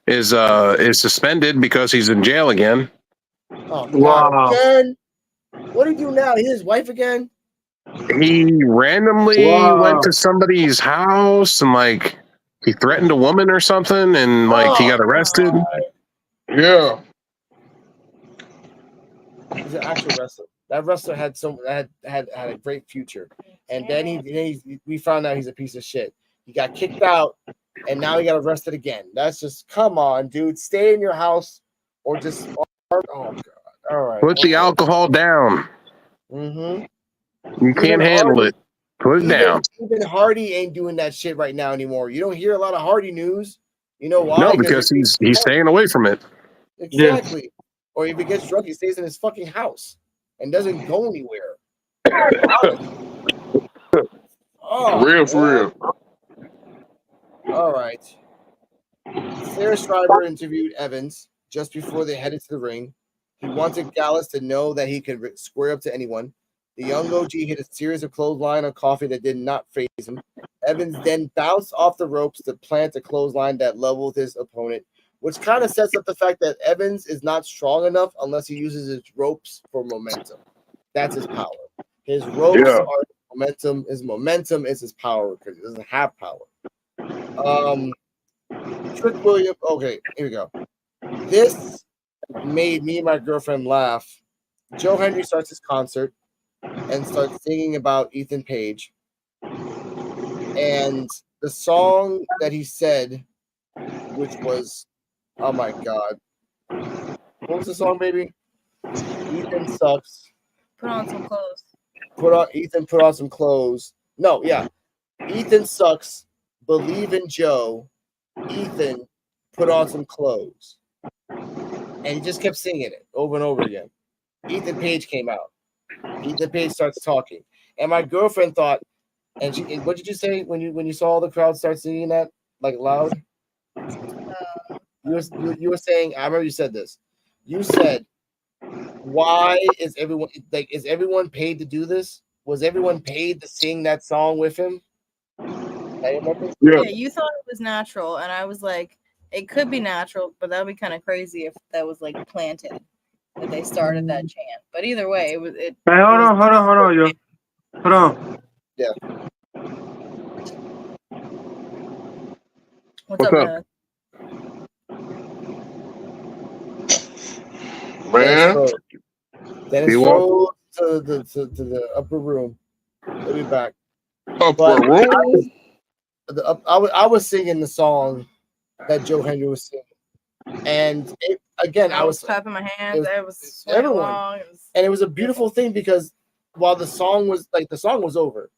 is suspended because he's in jail again. Oh, wow. Again? What did he do now? His wife again? He randomly went to somebody's house and like he threatened a woman or something, and like he got arrested. Yeah, he's an actual wrestler. That wrestler had a great future, and then we found out he's a piece of shit. He got kicked out, and now he got arrested again. That's just come on, dude. Stay in your house, or just oh god. All right, put the alcohol down. Mm-hmm. You can't handle it. Put it down. Even Hardy ain't doing that shit right now anymore. You don't hear a lot of Hardy news. You know why? No, because he's staying away from it. Exactly. Yeah. Or if he gets drunk, he stays in his fucking house and doesn't go anywhere. For real. All right. Sarah Schreiber interviewed Evans just before they headed to the ring. He wanted Gallus to know that he could square up to anyone. The young OG hit a series of clothesline on Coffey that did not faze him. Evans then bounced off the ropes to plant a clothesline that leveled his opponent, which kind of sets up the fact that Evans is not strong enough unless he uses his ropes for momentum. That's his power. His ropes are momentum. His momentum is his power because he doesn't have power. Trick Williams. Okay, here we go. This made me and my girlfriend laugh. Joe Henry starts his concert and starts singing about Ethan Page. And the song that he said, which was, oh my God. What was the song, baby? Ethan sucks. Put on some clothes. Put on some clothes. No, yeah. Ethan sucks. Believe in Joe. Ethan, put on some clothes. And he just kept singing it over and over again. Ethan Page came out. Ethan Page starts talking. And my girlfriend thought, And what did you say when you saw the crowd start singing that like loud? You were saying, I remember you said this. You said, why is everyone paid to do this? Was everyone paid to sing that song with him? I remember. Yeah, you thought it was natural, and I was like, it could be natural, but that would be kind of crazy if that was like planted, that they started that chant. But either way, it was. Hey, hold on, yo. Hold on. Yeah. What's up, man? Man. Dennis froze to the upper room. We'll be back. Upper room? I was singing the song that Joe Hendry was singing. And I was clapping my hands. I was everyone. Along. And it was a beautiful thing because while the song was over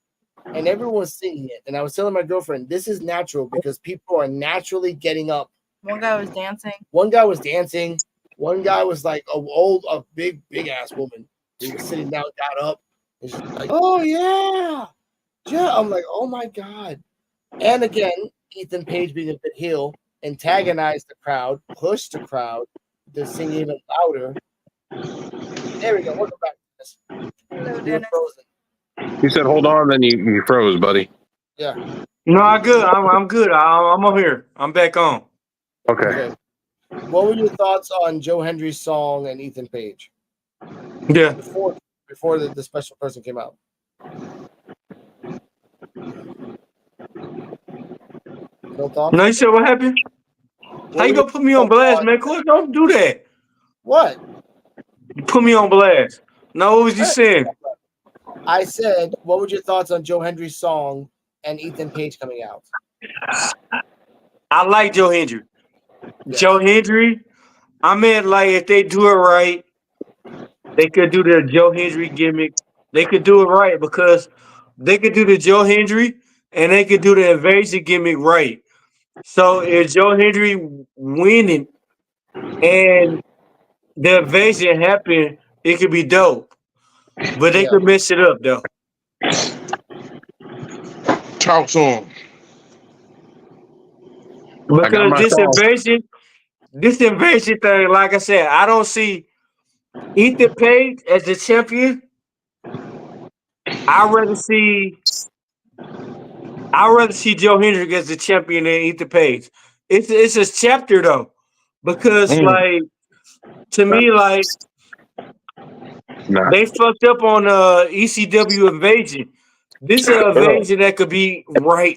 and everyone was singing it, and I was telling my girlfriend, this is natural because people are naturally getting up. One guy was dancing. One guy was like a big ass woman. She was sitting down, got up, and she's like, "Oh yeah." I'm like, "Oh my god!" And again, Ethan Page being a bit heel, antagonized the crowd, pushed the crowd to sing even louder. There we go. Welcome back to this. You're frozen. You said, "Hold on," then you froze, buddy. Yeah. No, I'm good. I'm good. I'm over here. I'm back on. Okay. What were your thoughts on Joe Hendry's song and Ethan Page? Yeah. Before the special person came out. No thoughts? No, you said what happened? How you gonna put me on blast, man? Coach, don't do that. What? You put me on blast. No, what was you saying? I said, what were your thoughts on Joe Hendry's song and Ethan Page coming out? I like Joe Hendry. Yes. Joe Hendry, I mean, like, if they do it right, they could do the Joe Hendry gimmick. They could do it right because they could do the Joe Hendry and they could do the invasion gimmick right. So if Joe Hendry winning and the invasion happen, it could be dope. But they could mess it up though. Talk to him. Because this invasion thing, like I said, I don't see Ethan Page as the champion. I'd rather see Joe Hendry as the champion than Ethan Page. It's a chapter though, because like to me, like they fucked up on ECW invasion. This is an invasion that could be right.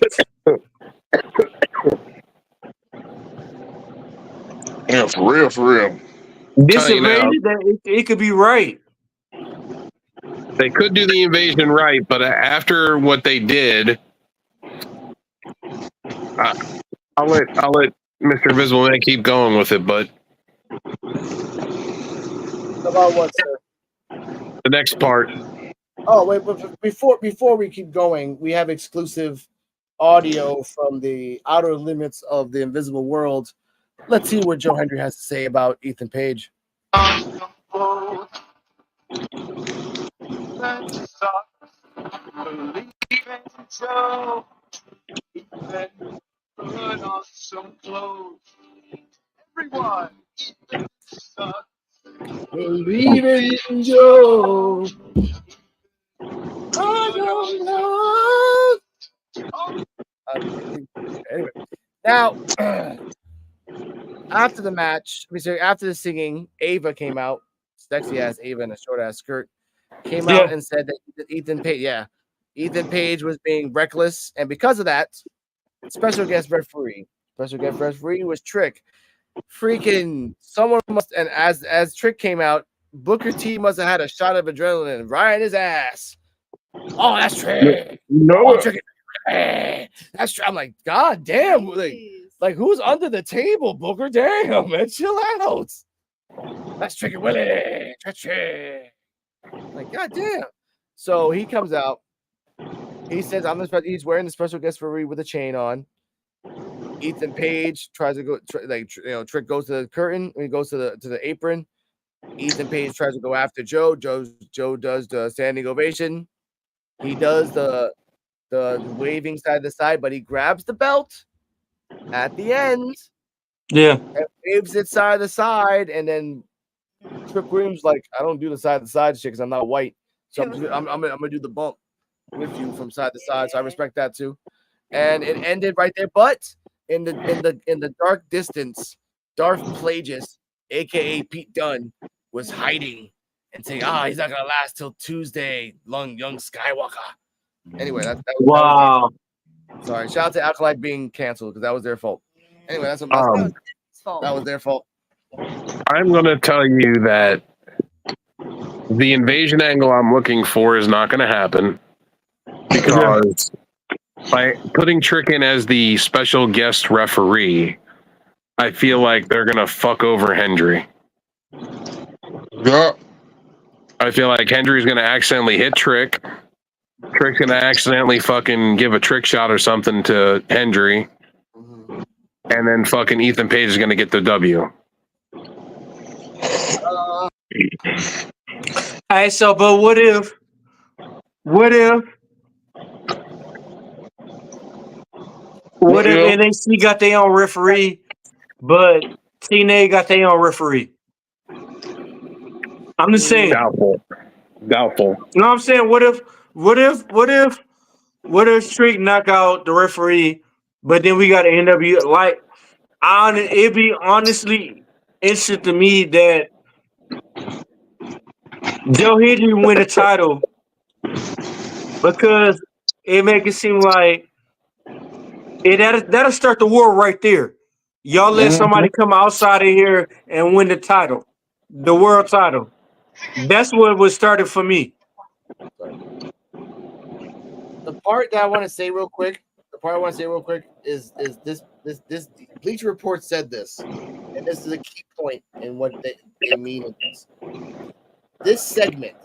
Yeah, for real. This invasion, it could be right. They could do the invasion right, but after what they did, I'll let Mr. Invisible Man keep going with it. But about what, sir? The next part. Oh wait, but before we keep going, we have exclusive audio from the outer limits of the invisible world. Let's see what Joe Hendry has to say about Ethan Page. Put on some clothes. Everyone, believe in Joe. I don't know. Anyway, now after the match, after the singing, Ava came out, sexy ass Ava in a short ass skirt, came out and said that Ethan Page was being reckless, and because of that, special guest referee was Trick. Freaking someone must, and as Trick came out, Booker T must have had a shot of adrenaline right in his ass. Oh, that's Trick. No, Trick. That's Trick. I'm like, God damn, like who's under the table, Booker? Damn, man, chill out. That's Tricky Willie. Trick. Like, God damn. So he comes out. He says, he's wearing the special guest referee with a chain on. Ethan Page tries to go, Trick goes to the curtain. He goes to the apron. Ethan Page tries to go after Joe. Joe does the standing ovation. He does the the waving side to side, but he grabs the belt at the end. Yeah. And waves it side to side, and then Trick Williams like, I don't do the side to side shit because I'm not white, so I'm gonna do the bump with you from side to side. So I respect that too. And it ended right there. But in the dark distance, Darth Plagueis, aka Pete Dunne, was hiding and saying, he's not gonna last till Tuesday, young Skywalker. Anyway, that Wow. was sorry. Shout out to Acolyte being canceled because that was their fault. Anyway, that was their fault. I'm going to tell you that the invasion angle I'm looking for is not going to happen because by putting Trick in as the special guest referee, I feel like they're going to fuck over Hendry. Yeah. I feel like Hendry's going to accidentally hit Trick. Trick's going to accidentally fucking give a trick shot or something to Hendry. And then fucking Ethan Page is going to get the W. Hey, so but what if NXT got their own referee, but TNA got their own referee? I'm just saying. Doubtful. You know what I'm saying? What if Trick knock out the referee, but then we got an NW like it'd be honestly interesting to me that Joe Hendry win the title because it make it seem like that'll start the war right there. Y'all let somebody come outside of here and win the title, the world title. That's what was started for me. The part that I want to say real quick is this Bleacher Report said this, and this is a key point in what they mean in this. This segment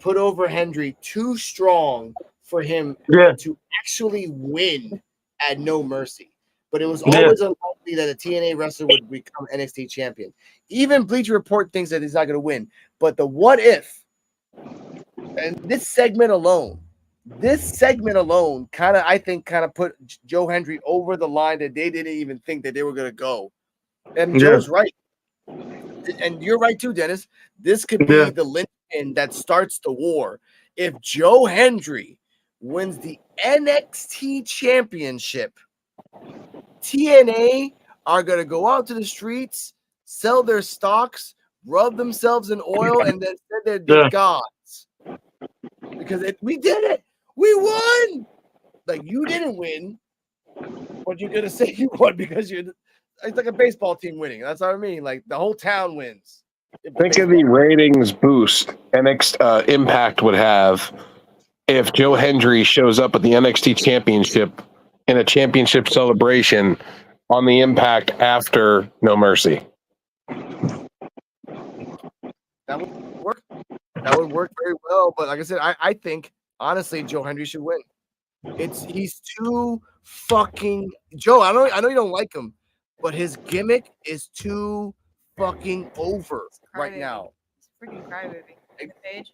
put over Hendry too strong for him to actually win at No Mercy. But it was always unlikely that a TNA wrestler would become NXT champion. Even Bleacher Report thinks that he's not going to win. But the what if, and this segment alone kind of put Joe Hendry over the line that they didn't even think that they were going to go. And Joe's right. And you're right too, Dennis. This could be the linchpin that starts the war. If Joe Hendry wins the NXT championship, TNA are going to go out to the streets, sell their stocks, rub themselves in oil, and then say they're gods. Because we did it. We won. Like, you didn't win, but you're going to say you won because it's like a baseball team winning. That's what I mean. Like, the whole town wins. Think of the ratings boost Impact would have if Joe Hendry shows up at the NXT championship in a championship celebration on the Impact after No Mercy. That would work. That would work very well. But like I said, I think honestly Joe Hendry should win. He's too fucking Joe. I know you don't like him, but his gimmick is too fucking over right now. It's freaking crybaby. Page.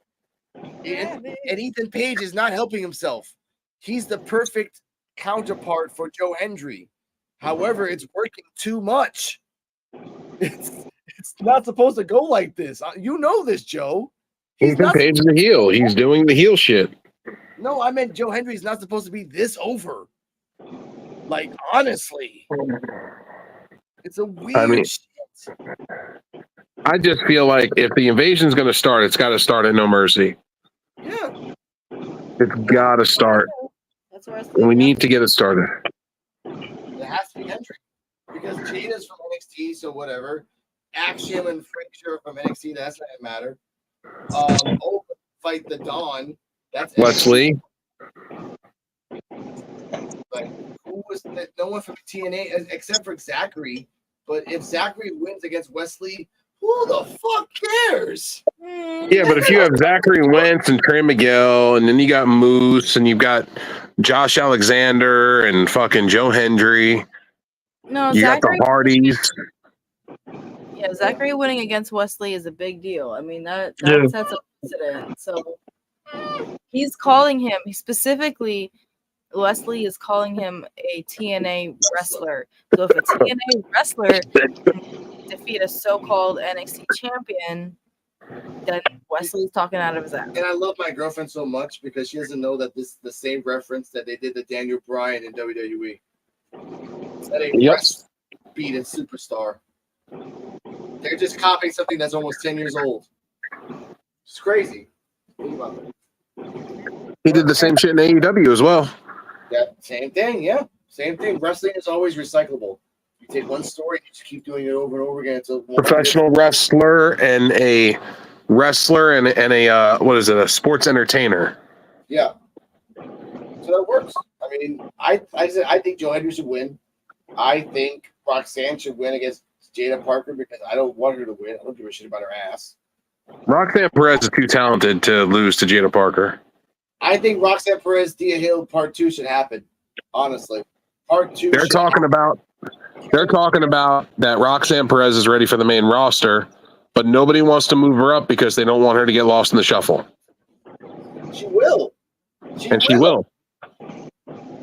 And Ethan Page is not helping himself. He's the perfect counterpart for Joe Hendry. However, it's working too much. It's not supposed to go like this. You know this, Joe. Ethan Page is the heel. He's doing the heel shit. No, I meant Joe Hendry's not supposed to be this over. Like, honestly. It's a weird shit. I just feel like if the invasion's going to start, it's got to start at No Mercy. Yeah. It's got to start. That's where And we need to get it started. It has to be Hendry. Because Jada's from NXT, so whatever. Axiom and Frazier from NXT, that's not gonna matter. Open fight the Dawn. That's Wesley. Like, who was that? No one from TNA except for Zachary. But if Zachary wins against Wesley, who the fuck cares? Yeah, but if you have Zachary Wentz and Trey Miguel, and then you got Moose, and you've got Josh Alexander and fucking Joe Hendry. No, you Zachary, got the Hardys. Yeah, Zachary winning against Wesley is a big deal. I mean, that sets a precedent. So he's calling him. He specifically, Wesley is calling him a TNA wrestler. So if a TNA wrestler can defeat a so-called NXT champion, then Wesley's talking out of his ass. And I love my girlfriend so much because she doesn't know that this is the same reference that they did to Daniel Bryan in WWE. That a wrestler beat a superstar. They're just copying something that's almost 10 years old. It's crazy. Think about it. He did the same shit in AEW as well. Yeah, same thing. Yeah, same thing. Wrestling is always recyclable. You take one story, you just keep doing it over and over again until Professional wrestler and a what is it? A sports entertainer. Yeah. So that works. I mean, I think Joe Hendry should win. I think Roxanne should win against Jada Parker because I don't want her to win. I don't give a shit about her ass. Roxanne Perez is too talented to lose to Jada Parker. I think Roxanne Perez Thea Hill Part 2 should happen. Honestly, Part 2. They're talking about that Roxanne Perez is ready for the main roster, but nobody wants to move her up because they don't want her to get lost in the shuffle. She will. She will.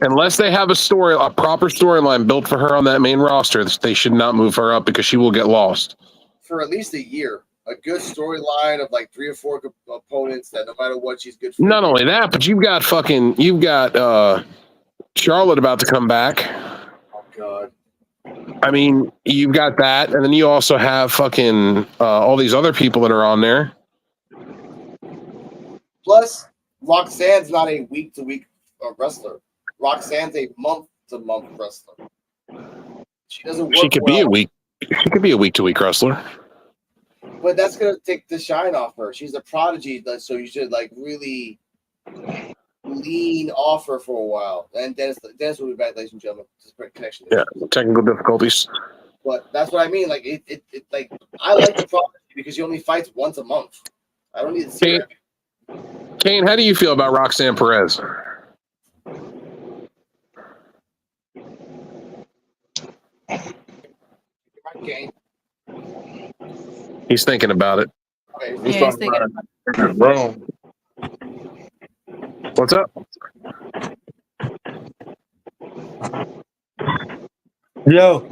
Unless they have a proper storyline built for her on that main roster, they should not move her up because she will get lost. For at least a year. A good storyline of like 3 or 4 opponents that no matter what, she's good for. Not only that, but you've got Charlotte about to come back. Oh, God. I mean, you've got that, and then you also have fucking all these other people that are on there. Plus, Roxanne's not a week-to-week wrestler. Roxanne's a month-to-month wrestler. She doesn't work. She could be a week-to-week wrestler. But that's gonna take the shine off her. She's a prodigy, so you should like really lean off her for a while. And Dennis will be back, ladies and gentlemen. Just break connection. Yeah, technical difficulties. But that's what I mean. Like it like I like the prodigy because she only fights once a month. I don't need to see her. Kane, how do you feel about Roxanne Perez? Kane. He's thinking about it. Okay, Yeah, he's thinking about it. Bro. What's up? Yo.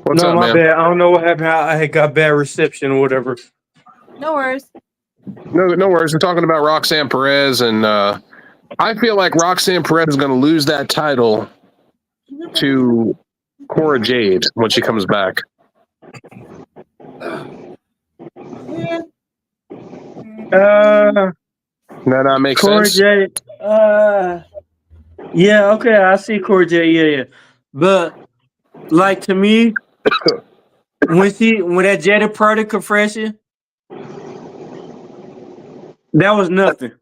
What's up, my man? bad. I don't know what happened. I had got bad reception or whatever. No worries. No worries. We're talking about Roxanne Perez, and I feel like Roxanne Perez is going to lose that title to Cora Jade when she comes back. That not make sense. Jade. Yeah, okay, I see Cora Jade. Yeah. But like to me, when that Jada Parker confession, that was nothing.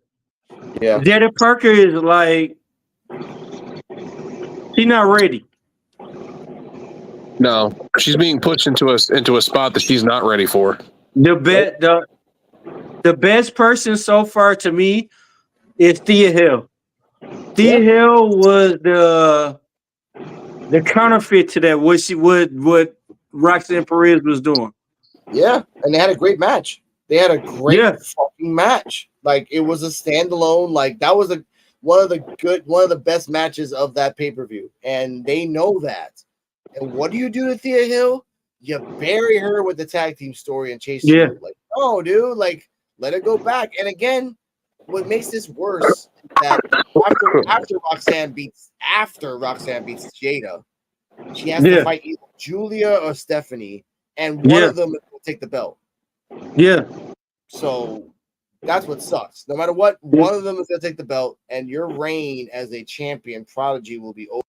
Yeah. Jada Parker is like she's not ready. No, she's being pushed into a spot that she's not ready for. The best person so far to me is Thea Hill. Thea Hill was the counterfeit to that what Roxanne Perez was doing. Yeah, and they had a great match. They had a great fucking match. Like it was a standalone. Like that was one of the best matches of that pay-per-view, and they know that. And what do you do to Thea Hill? You bury her with the tag team story and chase her. Like, oh, dude, like let it go back. And again, what makes this worse is that after Roxanne beats Jada, she has to fight either Julia or Stephanie, and one of them will take the belt. Yeah. So that's what sucks. No matter what, one of them is going to take the belt, and your reign as a champion prodigy will be over.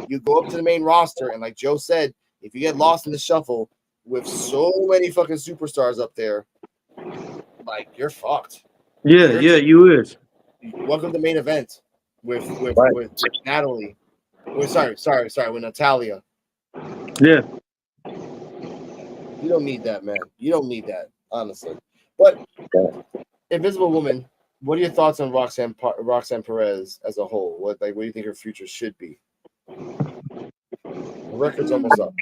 You go up to the main roster, and like Joe said, if you get lost in the shuffle with so many fucking superstars up there, like you're fucked. Yeah, you is. Welcome to the main event with Natalie. Sorry, with Natalia. Yeah. You don't need that, man. You don't need that, honestly. But Invisible Woman, what are your thoughts on Roxanne Perez as a whole? What do you think her future should be? The record's almost up.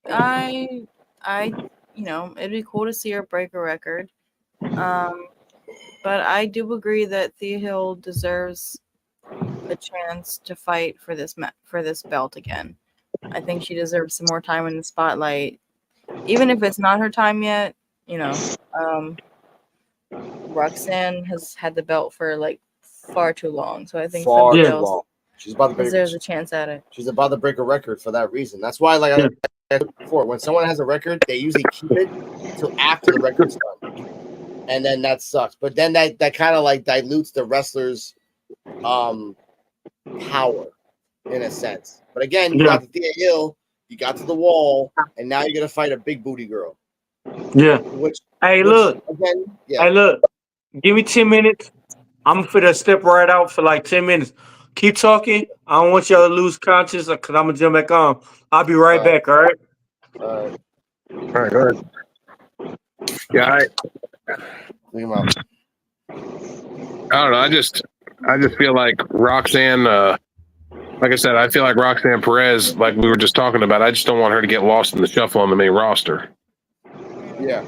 I it'd be cool to see her break a record. But I do agree that Thea Hill deserves a chance to fight for this belt again. I think she deserves some more time in the spotlight, even if it's not her time yet. You know, Roxanne has had the belt for like far too long, so I think far somebody too else long. She's about to break. deserves a chance at it. She's about to break a record for that reason. That's why, like I said before, when someone has a record, they usually keep it till after the record's done, and then that sucks. But then that kind of like dilutes the wrestler's power in a sense. But again, you got the Thea Hill, you got to the wall, and now you're gonna fight a big booty girl. Yeah. Hey, look. Again, Hey, look. Give me 10 minutes. I'm finna step right out for like 10 minutes. Keep talking. I don't want y'all to lose conscious because I'm gonna jump back on. I'll be right back. All right. All right. Go ahead. Yeah. I don't know. I just feel like Roxanne. Like I said, I feel like Roxanne Perez, like we were just talking about. I just don't want her to get lost in the shuffle on the main roster. Yeah.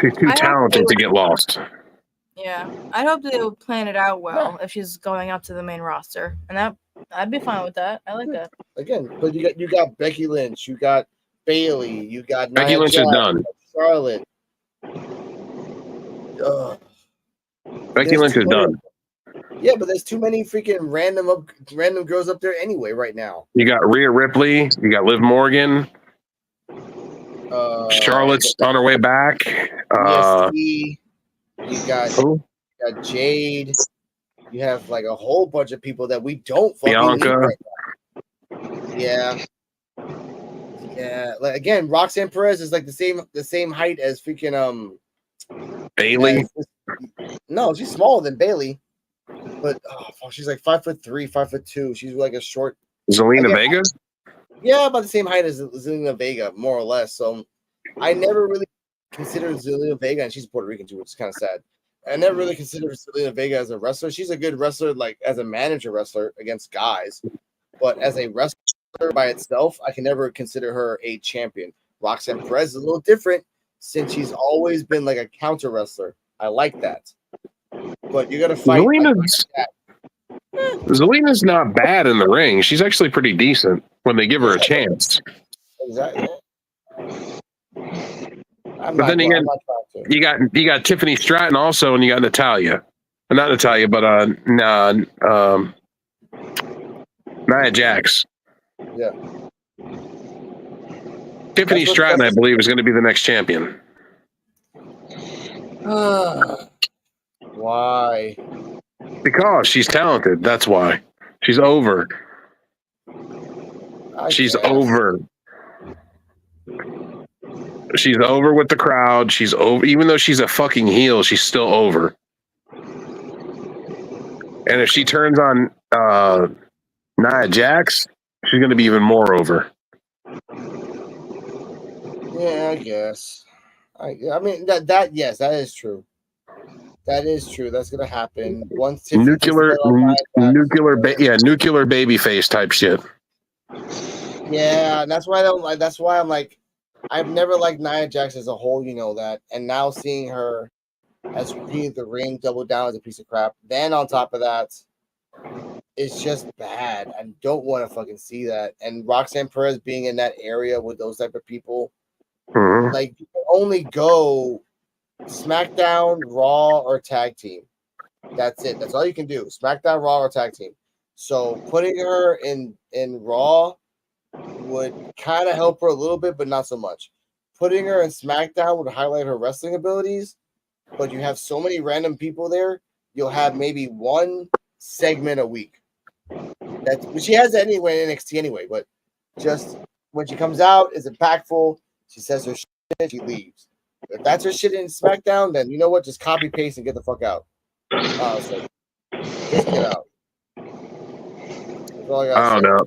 She's too talented to get lost. Yeah, I hope they would plan it out well if she's going up to the main roster, and I'd be fine with that. I like that. Again, but you got Becky Lynch, you got Bailey, you got Becky Lynch is done. Charlotte. Becky Lynch is done. Yeah, but there's too many freaking random girls up there anyway right now. You got Rhea Ripley, you got Liv Morgan. Charlotte's on her way back. You got Jade. You have like a whole bunch of people that we don't fucking Bianca. need right now. Yeah. Like again, Roxanne Perez is like the same height as freaking Bailey. No, she's smaller than Bailey, but she's like 5'3", 5'2". She's like a short. Zelina Vega. Yeah, about the same height as Zelina Vega, more or less. So I never really considered Zelina Vega, and she's Puerto Rican too, which is kind of sad. I never really considered Zelina Vega as a wrestler. She's a good wrestler, like as a manager wrestler against guys, but as a wrestler by itself, I can never consider her a champion. Roxanne Perez is a little different since she's always been like a counter wrestler. I like that, but you got to fight. Zelina's not bad in the ring. She's actually pretty decent when they give her a chance. Exactly. But then again, you got Tiffany Stratton also, and you got Natalia. Not Natalia, but Nia Jax. Yeah. Tiffany Stratton, I believe, is going to be the next champion. Why? Because she's talented. That's why. She's over. She's over. She's over with the crowd. She's over. Even though she's a fucking heel, she's still over. And if she turns on Nia Jax, she's going to be even more over. Yeah, I guess. I mean yes, that is true. That is true. That's gonna happen once. Nuclear baby face type shit. Yeah, and that's why I don't like. That's why I'm like, I've never liked Nia Jax as a whole. You know that, and now seeing her as repeated the ring, double down as a piece of crap. Then on top of that, it's just bad. I don't want to fucking see that. And Roxanne Perez being in that area with those type of people, like you can only go SmackDown, Raw, or tag team. That's it. That's all you can do. SmackDown, Raw, or tag team. So putting her in Raw would kind of help her a little bit, but not so much. Putting her in SmackDown would highlight her wrestling abilities, but you have so many random people there, you'll have maybe one segment a week. She has that anyway in NXT anyway, but just when she comes out, is impactful. She says her shit, she leaves. If that's her shit in SmackDown, then you know what? Just copy paste and get the fuck out. So just get out. That's all I don't know.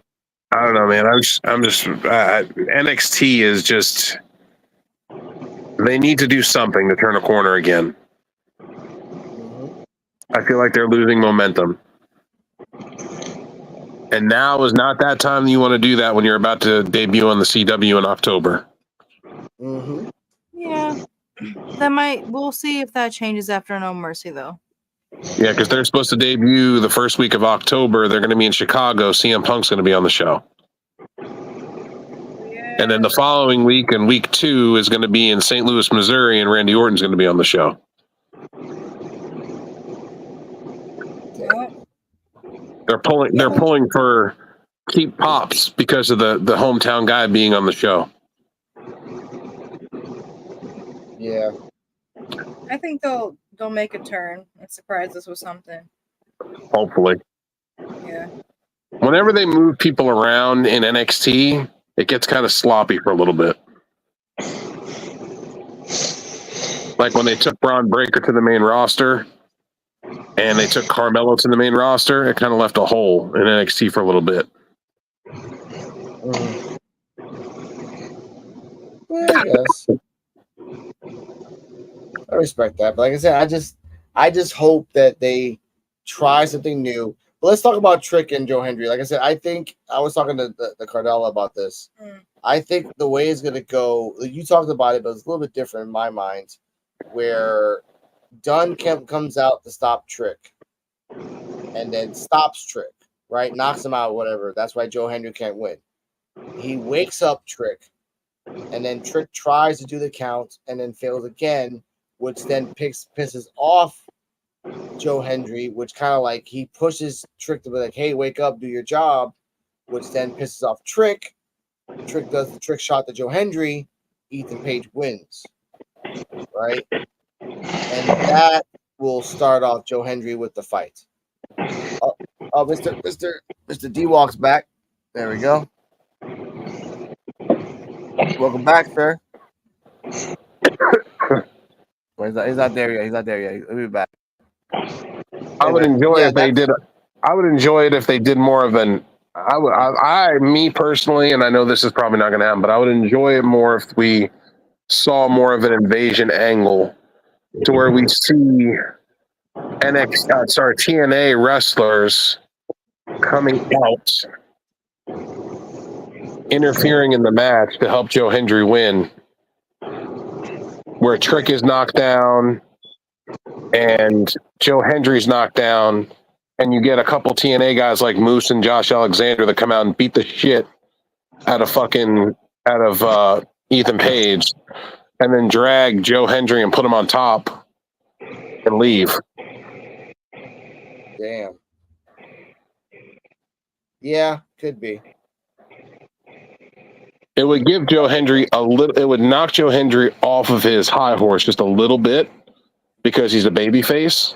I don't know, man. I'm just NXT is just. They need to do something to turn a corner again. I feel like they're losing momentum. And now is not that time you want to do that when you're about to debut on the CW in October. Yeah. We'll see if that changes after No Mercy, though. Yeah, because they're supposed to debut the first week of October. They're going to be in Chicago. CM Punk's going to be on the show. Yeah. And then the following week, and week 2, is going to be in St. Louis, Missouri, and Randy Orton's going to be on the show. Yeah. They're pulling for keep pops because of the hometown guy being on the show. Yeah. I think they'll make a turn and surprise us with something. Hopefully. Yeah. Whenever they move people around in NXT, it gets kind of sloppy for a little bit. Like when they took Braun Breaker to the main roster and they took Carmelo to the main roster, it kind of left a hole in NXT for a little bit. Yeah, I guess. I respect that. But like I said, I just hope that they try something new. But let's talk about Trick and Joe Hendry. Like I said, I think I was talking to the Cardella about this. I think the way it's going to go, you talked about it, but it's a little bit different in my mind, where Dunn comes out to stop Trick and then stops Trick, right? Knocks him out, whatever. That's why Joe Hendry can't win. He wakes up Trick, and then Trick tries to do the count and then fails again, which then pisses off Joe Hendry, which kind of like he pushes Trick to be like, hey, wake up, do your job, which then pisses off Trick. Trick does the trick shot to Joe Hendry. Ethan Page wins, right? And that will start off Joe Hendry with the fight. Mr. D walks back. There we go. Welcome back, sir. He's not there yet. He's not there yet. He'll be back. I would enjoy if they did. I would enjoy it if they did more of an. Me personally, and I know this is probably not going to happen, but I would enjoy it more if we saw more of an invasion angle, to where we see TNA wrestlers coming out, interfering in the match to help Joe Hendry win, where Trick is knocked down and Joe Hendry's knocked down, and you get a couple TNA guys like Moose and Josh Alexander that come out and beat the shit out of Ethan Page, and then drag Joe Hendry and put him on top and leave. Damn. Yeah, could be. It would give Joe Hendry it would knock Joe Hendry off of his high horse just a little bit, because he's a baby face.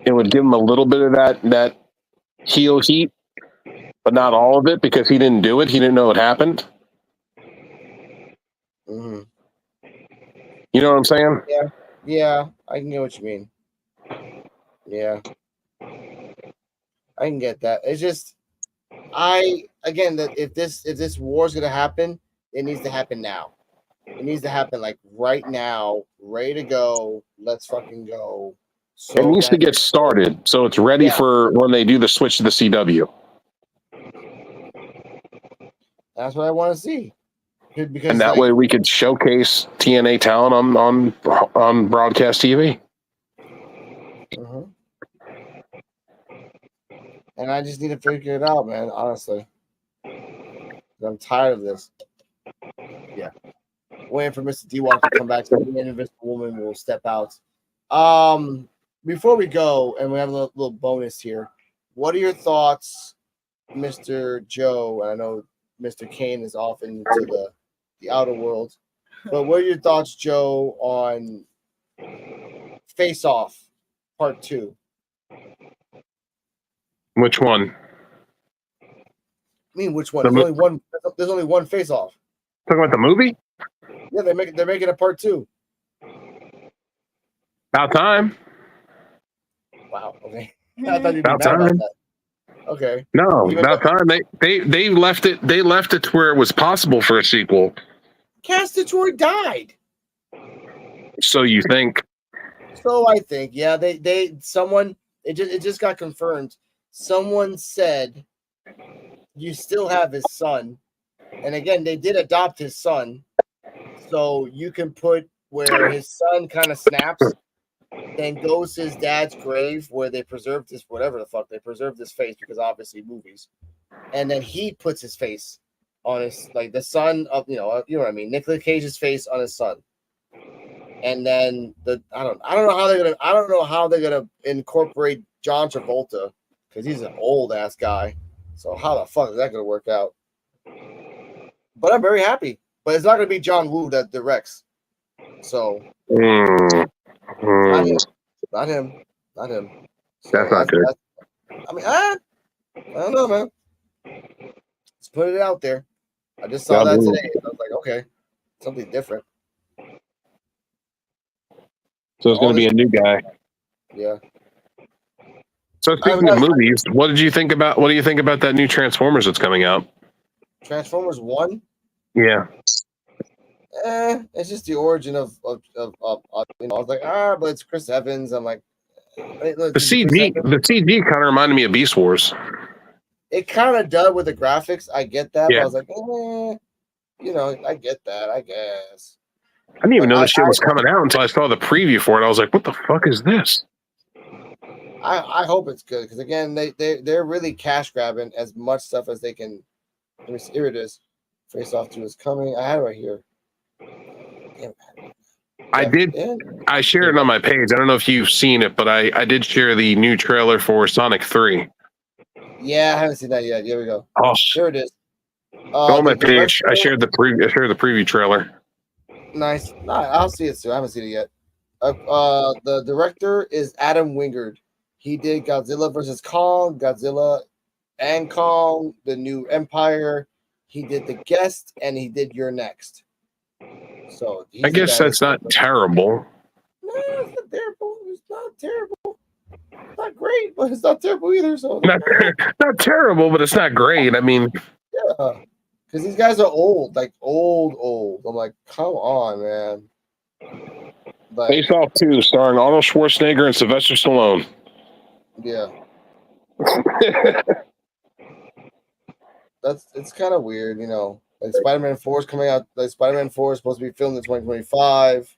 It would give him a little bit of that heel heat, but not all of it, because he didn't do it. He didn't know it happened. Mm-hmm. You know what I'm saying? Yeah, I can get what you mean. Yeah, I can get that. It's just, that if this war is gonna happen, it needs to happen now. It needs to happen like right now, ready to go. Let's fucking go. So it needs to get started, so it's ready for when they do the switch to the CW. That's what I want to see. Because, and that way we could showcase TNA talent on broadcast TV. Mm-hmm. And I just need to figure it out, man, honestly. I'm tired of this. Yeah. Waiting for Mr. D-Walk to come back. So the Invisible Woman will step out. Before we go, and we have a little bonus here, what are your thoughts, Mr. Joe? And I know Mr. Kane is off into the outer world, but what are your thoughts, Joe, on Face Off Part 2? Which one? I mean, which one? There's only one Face Off. Talking about the movie? Yeah, they're making a Part 2. About time. Wow. Okay. I thought you'd be mad about that. Okay. No, about time. They left it. They left it to where it was possible for a sequel. Castor Troy died. So you think? So I think, yeah. It just got confirmed. Someone said you still have his son, and again, they did adopt his son, so you can put where his son kind of snaps, then goes to his dad's grave where they preserved his whatever the fuck they preserved his face because obviously movies, and then he puts his face on his like the son of you know what I mean, Nicolas Cage's face on his son, and then I don't know how they're gonna incorporate John Travolta because he's an old ass guy, so how the fuck is that gonna work out? But I'm very happy, but it's not gonna be John Woo that directs, so. Not him. So that's not good. I mean, I don't know, man. Let's put it out there. I just saw that today. I was like, okay, something different. So it's going to be a new guy. Yeah. So speaking of movies, what do you think about that new Transformers that's coming out? Transformers 1? Yeah. It's just the origin of you know, I was like, but it's Chris Evans. I'm like, the CG kind of reminded me of Beast Wars. It kind of does with the graphics. I get that, Yeah. but I was like, you know, I get that, I guess. I didn't even know the shit was coming out until I saw the preview for it. I was like, what the fuck is this? I hope it's good because again, they're really cash grabbing as much stuff as they can. Let me see, here it is. Face Off 2 is coming. I have it right here. Damn. I shared it on my page. I don't know if you've seen it, but I did share the new trailer for Sonic 3. Yeah, I haven't seen that yet. Here we go. Oh, here it is. On my page, I shared the preview trailer. Nice. No, I'll see it soon. I haven't seen it yet. The director is Adam Wingard. He did Godzilla vs. Kong, Godzilla and Kong, the new Empire. He did The Guest, and he did You're Next. So I guess that's not terrible. No, it's not terrible. It's not terrible. It's not great, but it's not terrible either. So not terrible, but it's not great. I mean, yeah, because these guys are old, like old. I'm like, come on, man. But, Face Off 2, starring Arnold Schwarzenegger and Sylvester Stallone. Yeah. It's kind of weird, you know. Like Spider-Man 4 is coming out. Like Spider-Man 4 is supposed to be filmed in 2025.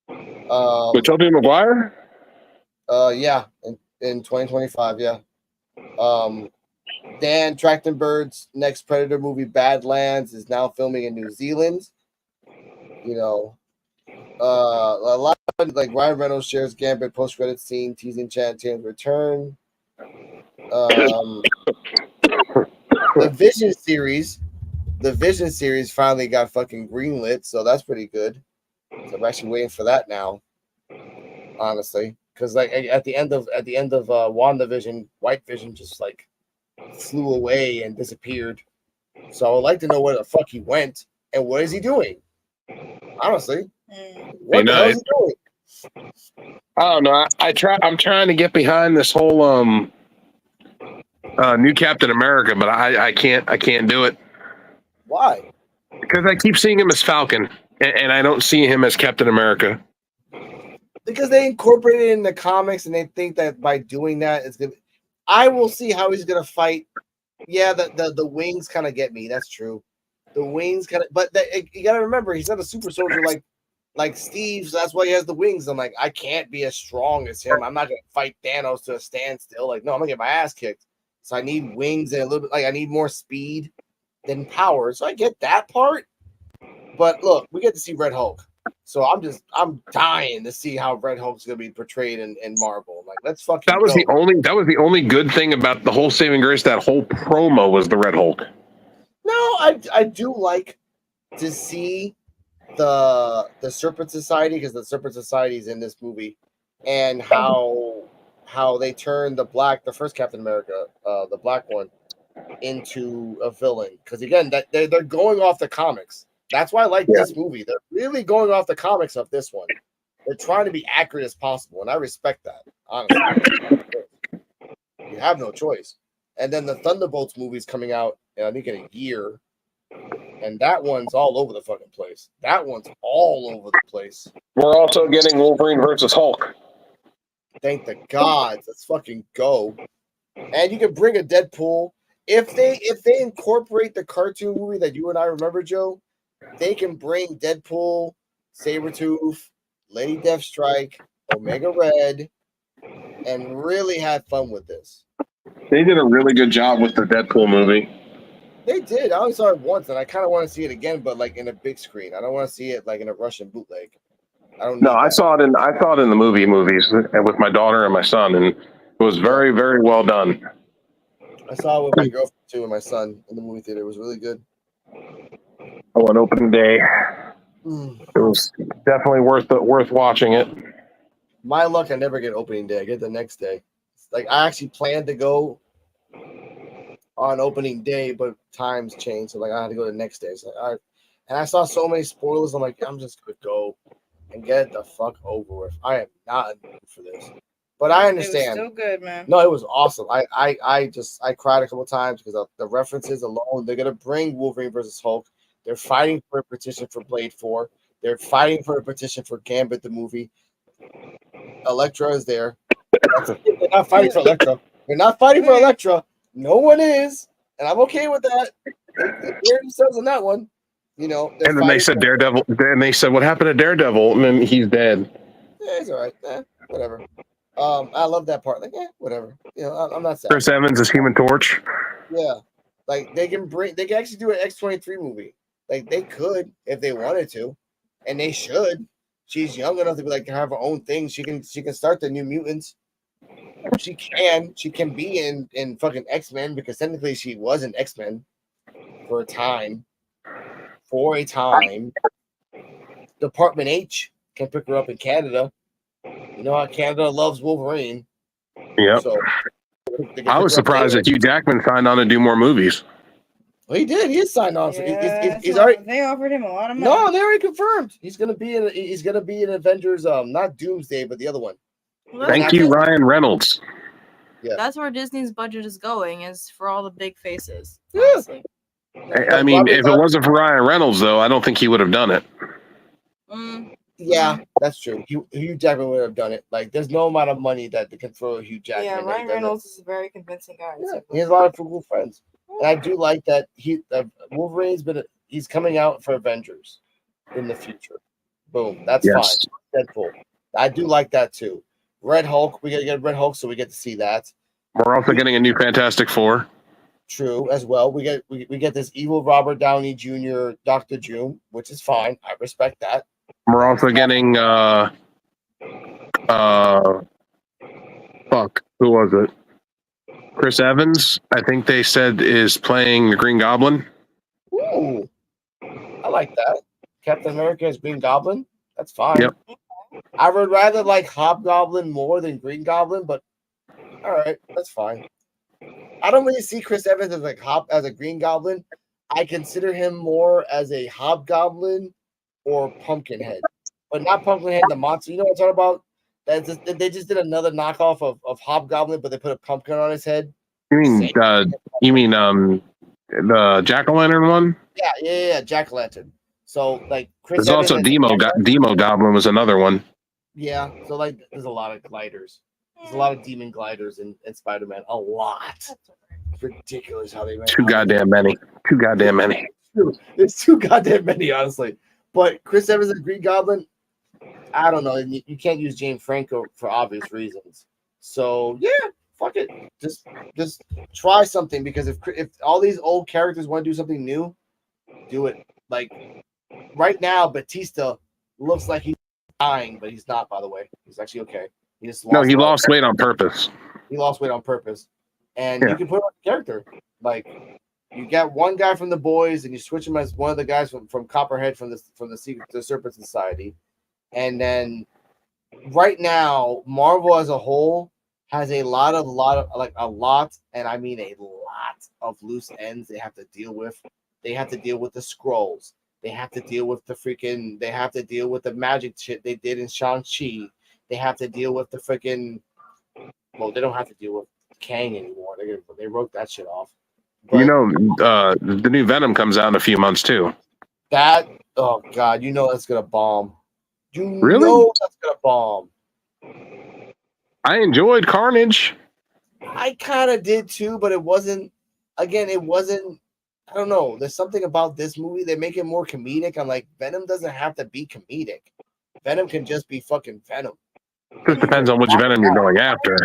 With Tobey Maguire? Yeah, in 2025, yeah. Dan Trachtenberg's next Predator movie, Badlands, is now filming in New Zealand. You know, a lot of, like Ryan Reynolds shares Gambit post-credit scene teasing Chan's return. The Vision series finally got fucking greenlit, so that's pretty good. So I'm actually waiting for that now, honestly, because like at the end of WandaVision, White Vision just like flew away and disappeared. So I would like to know where the fuck he went and what is he doing. Honestly, what the hell is he doing? I don't know. I'm trying to get behind this whole new Captain America, but I can't do it. Why? Because I keep seeing him as Falcon, and I don't see him as Captain America. Because they incorporated it in the comics, and they think that by doing that, it's gonna. I will see how he's gonna fight. Yeah, the wings kind of get me. That's true. The wings kind of, but you gotta remember, he's not a super soldier like Steve. So that's why he has the wings. I'm like, I can't be as strong as him. I'm not gonna fight Thanos to a standstill. Like, no, I'm gonna get my ass kicked. So I need wings and a little bit. Like, I need more speed than power. So I get that part. But look, we get to see Red Hulk. So I'm dying to see how Red Hulk's gonna be portrayed in Marvel. Like, let's fucking That was the only good thing about the whole saving grace. That whole promo was the Red Hulk. No, I do like to see the Serpent Society, because the Serpent Society is in this movie, and how they turn the first Captain America, the black one, into a villain. Because again, that they're going off the comics. That's why I like this movie. They're really going off the comics of this one. They're trying to be accurate as possible, and I respect that. Honestly, you have no choice. And then the Thunderbolts movie's coming out, I think, in a year, and that one's all over the fucking place. That one's all over the place. We're also getting Wolverine versus Hulk. Thank the gods. Let's fucking go. And you can bring a Deadpool. If they incorporate the cartoon movie that you and I remember, Joe, they can bring Deadpool, Sabretooth, Lady Deathstrike, Omega Red, and really had fun with this. They did a really good job with the Deadpool movie. They did. I only saw it once, and I kind of want to see it again, but like in a big screen. I don't want to see it like in a Russian bootleg. I don't. No, I saw it in the movies with my daughter and my son, and it was very, very well done. I saw it with my girlfriend too and my son in the movie theater. It was really good. Oh, on opening day, it was definitely worth watching it. My luck, I never get opening day. I get the next day. Like I actually planned to go on opening day, but times changed, so like I had to go the next day. So all right. And I saw so many spoilers. I'm like, I'm just gonna go and get the fuck over with. I am not in the mood for this. But I understand. It was still good, man. No, it was awesome. I cried a couple times because of the references alone. They're gonna bring Wolverine versus Hulk. They're fighting for a petition for Blade 4. They're fighting for a petition for Gambit the movie. Elektra is there. They're not fighting for Elektra. They're not fighting for Elektra. No one is, and I'm okay with that. They aired themselves on that one. You know, and then they said Daredevil. Then they said, "What happened to Daredevil?" And then he's dead. Yeah, he's all right. Whatever. I love that part. Like, whatever. You know, I'm not sad. Chris Evans is Human Torch. Yeah, like they can actually do an X-23 movie. Like they could if they wanted to, and they should. She's young enough to be like have her own thing. She can start the New Mutants. She can be in fucking X-Men because technically she was in X-Men for a time. Department H can pick her up in Canada. You know how Canada loves Wolverine. Yep. So I was surprised that Hugh Jackman signed on to do more movies. Well, he did. He is signed on. Yeah, he's already. They offered him a lot of money. No, they already confirmed. He's gonna be in Avengers. Not Doomsday, but the other one. Well, Thank you, Ryan Reynolds. Yeah, that's where Disney's budget is going. Is for all the big faces. Yeah. I mean, if it wasn't for Ryan Reynolds, though, I don't think he would have done it. Yeah, that's true. Hugh Jackman would have done it. Like, there's no amount of money that they can throw Hugh Jackman. Yeah, Ryan Reynolds is a very convincing guy. Yeah, he has a lot of cool friends, and I do like that Wolverine's he's coming out for Avengers in the future. Boom, that's fine. Deadpool, I do like that too. Red Hulk, we gotta get Red Hulk, so we get to see that. We're also getting a new Fantastic Four. True as well. We get this evil Robert Downey Jr. Dr. Doom, which is fine. I respect that. We're also getting who was it? Chris Evans, I think they said, is playing the Green Goblin. Ooh, I like that. Captain America as Green Goblin. That's fine. Yep. I would rather like Hobgoblin more than Green Goblin, but all right, that's fine. I don't really see Chris Evans as a Green Goblin. I consider him more as a Hobgoblin or Pumpkinhead, but not Pumpkinhead the monster. You know what I'm talking about? They just did another knockoff of Hobgoblin, but they put a pumpkin on his head. You mean the Jack-o'-lantern one? Yeah, Jack-o'-lantern. So like Chris. There's also Demo Goblin was another one. Yeah, so like there's a lot of gliders. There's a lot of demon gliders in Spider-Man. A lot. It's ridiculous how they Too goddamn many. It's too goddamn many, honestly. But Chris Evans and Green Goblin, I don't know. You can't use James Franco for obvious reasons. So yeah, fuck it. Just try something, because if all these old characters want to do something new, do it. Like right now, Batista looks like he's dying, but he's not. By the way, he's actually okay. He lost weight on purpose. He lost weight on purpose, and you can put on a character like. You get one guy from The Boys, and you switch him as one of the guys from Copperhead from the Serpent Society, and then right now Marvel as a whole has a lot, and I mean a lot of loose ends they have to deal with. They have to deal with the Skrulls. They have to deal with They have to deal with the magic shit they did in Shang-Chi. They have to deal with the freaking. Well, they don't have to deal with Kang anymore. They wrote that shit off. But the new Venom comes out in a few months too. Oh god, that's gonna bomb. Really? That's gonna bomb. I enjoyed Carnage. I kind of did too, but it wasn't. Again, it wasn't. I don't know. There's something about this movie. They make it more comedic. I'm like, Venom doesn't have to be comedic. Venom can just be fucking Venom. Just depends on which Venom you're going after.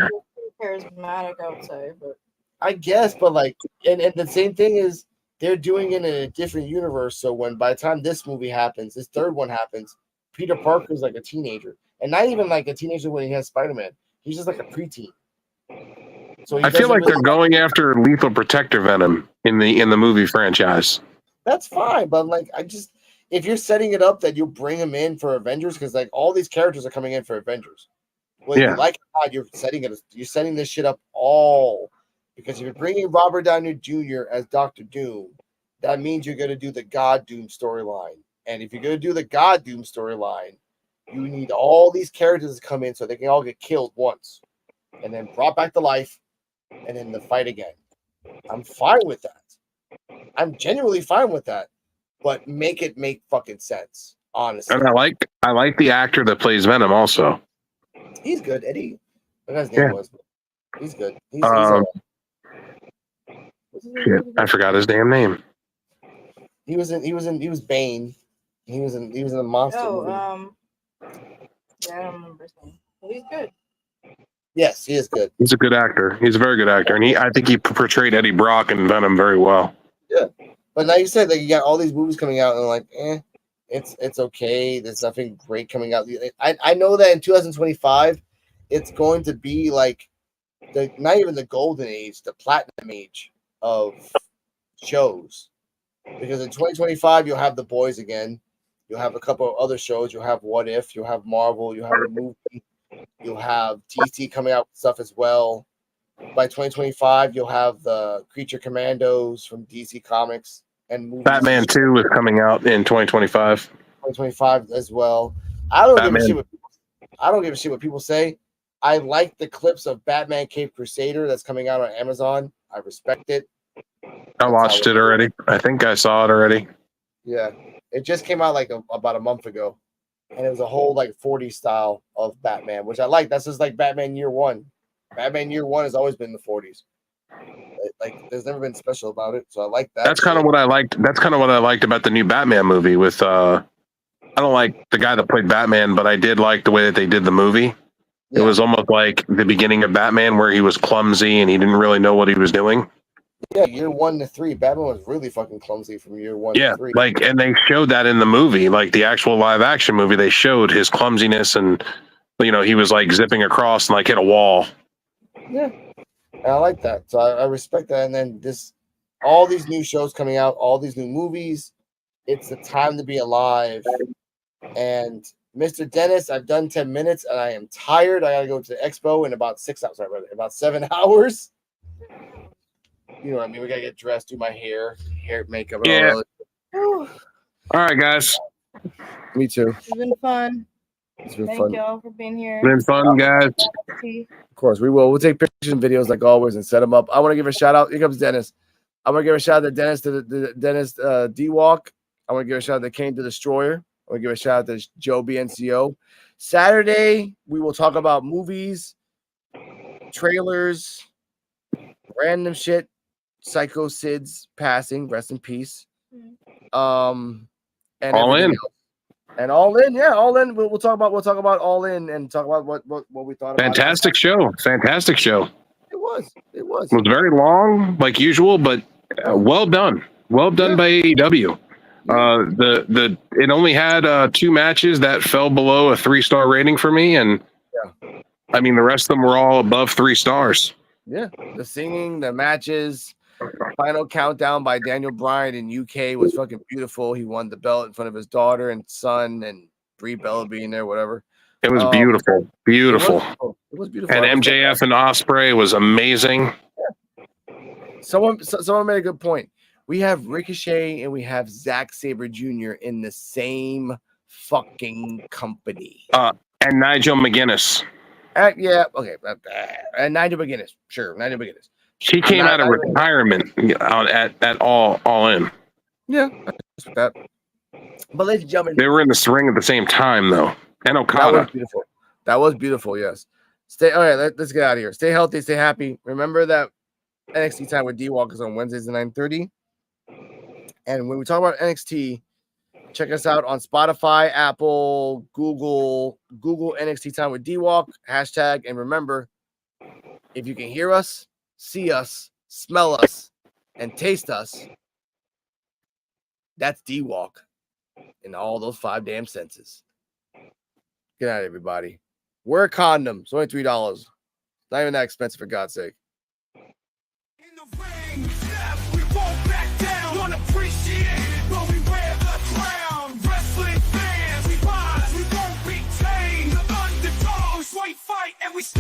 Charismatic, I would say, but I guess, but like, and the same thing is they're doing it in a different universe. So when by the time this movie happens, this third one happens, Peter Parker's like a teenager, and not even like a teenager when he has Spider-Man. He's just like a preteen. So I feel like they're going after Lethal Protector Venom in the movie franchise. That's fine, but like, if you're setting it up that you bring him in for Avengers, because like all these characters are coming in for Avengers. Well, you like it or not, you're setting this shit up all. Because if you're bringing Robert Downey Jr. as Dr. Doom, that means you're going to do the God Doom storyline. And if you're going to do the God Doom storyline, you need all these characters to come in so they can all get killed once and then brought back to life and then the fight again. I'm fine with that. I'm genuinely fine with that. But make it make fucking sense, honestly. And I like the actor that plays Venom also. He's good, Eddie. I forgot his name was. He's good. He's shit, I forgot his damn name. He was Bane. He was in the monster movie. Yeah, I don't remember his name. But he's good. Yes, he is good. He's a good actor. He's a very good actor, and I think he portrayed Eddie Brock and Venom very well. Yeah, but like you said, like you got all these movies coming out, and like, it's okay. There's nothing great coming out. I know that in 2025, it's going to be like not even the golden age, the platinum age of shows. Because in 2025, you'll have The Boys again. You'll have a couple of other shows. You'll have What If. You'll have Marvel. You'll have a movie. You'll have DC coming out with stuff as well. By 2025, you'll have the Creature Commandos from DC Comics and movies. Batman 2 is coming out in 2025. 2025 as well. I don't give a shit what people say. I like the clips of Batman Cape Crusader that's coming out on Amazon. I respect it. I watched it already. I think I saw it already. Yeah, it just came out like about a month ago, and it was a whole like 40s style of Batman, which I like. That's just like Batman Year One. Batman Year One has always been the 40s. Like, there's never been special about it, so I like that. That's kind of what I liked. That's kind of what I liked about the new Batman movie. With I don't like the guy that played Batman, but I did like the way that they did the movie. Yeah. It was almost like the beginning of Batman, where he was clumsy and he didn't really know what he was doing. Yeah, Year 1 to 3, Batman was really fucking clumsy from Year 1 to 3. Like, and they showed that in the movie, like the actual live action movie. They showed his clumsiness, and he was like zipping across and like hit a wall. Yeah, and I like that. So I respect that. And then all these new shows coming out, all these new movies. It's the time to be alive. And Mr. Dennis, I've done 10 minutes and I am tired. I gotta go to the expo in about 6 hours. Sorry, about 7 hours. You know what I mean? We gotta get dressed, do my hair, makeup. Yeah. All right, guys. Me too. It's been fun. It's been Thank fun. y'all for being here. Been fun, guys. Of course, we will. We'll take pictures and videos like always and set them up. I want to give a shout out. Here comes Dennis. I want to give a shout out to Dennis, the Dennis D-Walk. I want to give a shout out to Kane the Destroyer. I want to give a shout out to Joe BNCO. Saturday, we will talk about movies, trailers, random shit. Psycho Sid's passing, rest in peace. And All in. And All In, yeah, All In. We'll talk about All In and talk about what we thought about. Fantastic show. It was. It was very long, like usual, but well done. Well done by AEW. It only had 2 matches that fell below a 3-star rating for me, and I mean the rest of them were all above 3 stars. Yeah, the singing, the matches. Final countdown by Daniel Bryan in UK was fucking beautiful. He won the belt in front of his daughter and son, and Brie Bella being there, whatever. It was beautiful. It was beautiful. And MJF and Ospreay was amazing. Someone made a good point. We have Ricochet and we have Zack Sabre Jr. in the same fucking company. And Nigel McGuinness. Yeah, okay. And Nigel McGuinness. Sure, Nigel McGuinness. She came out of retirement at all in. Yeah, that. But ladies and gentlemen, they were in the ring at the same time, though. And Okada. That was beautiful. Yes. All right. Let's get out of here. Stay healthy. Stay happy. Remember that NXT time with D-Walk is on Wednesdays at 9:30. And when we talk about NXT, Check us out on Spotify, Apple, Google NXT Time with D-Walk, hashtag. And remember, if you can hear us, see us, smell us, and taste us, that's D-Walk in all those 5 damn senses. Good night, everybody. Wear a condom. It's only $3. Not even that expensive, for God's sake. In the ring, we won't back down. Don't appreciate it, but we wear the crown. Wrestling fans, we rise, we won't be tamed. The underdogs, fight, and we still.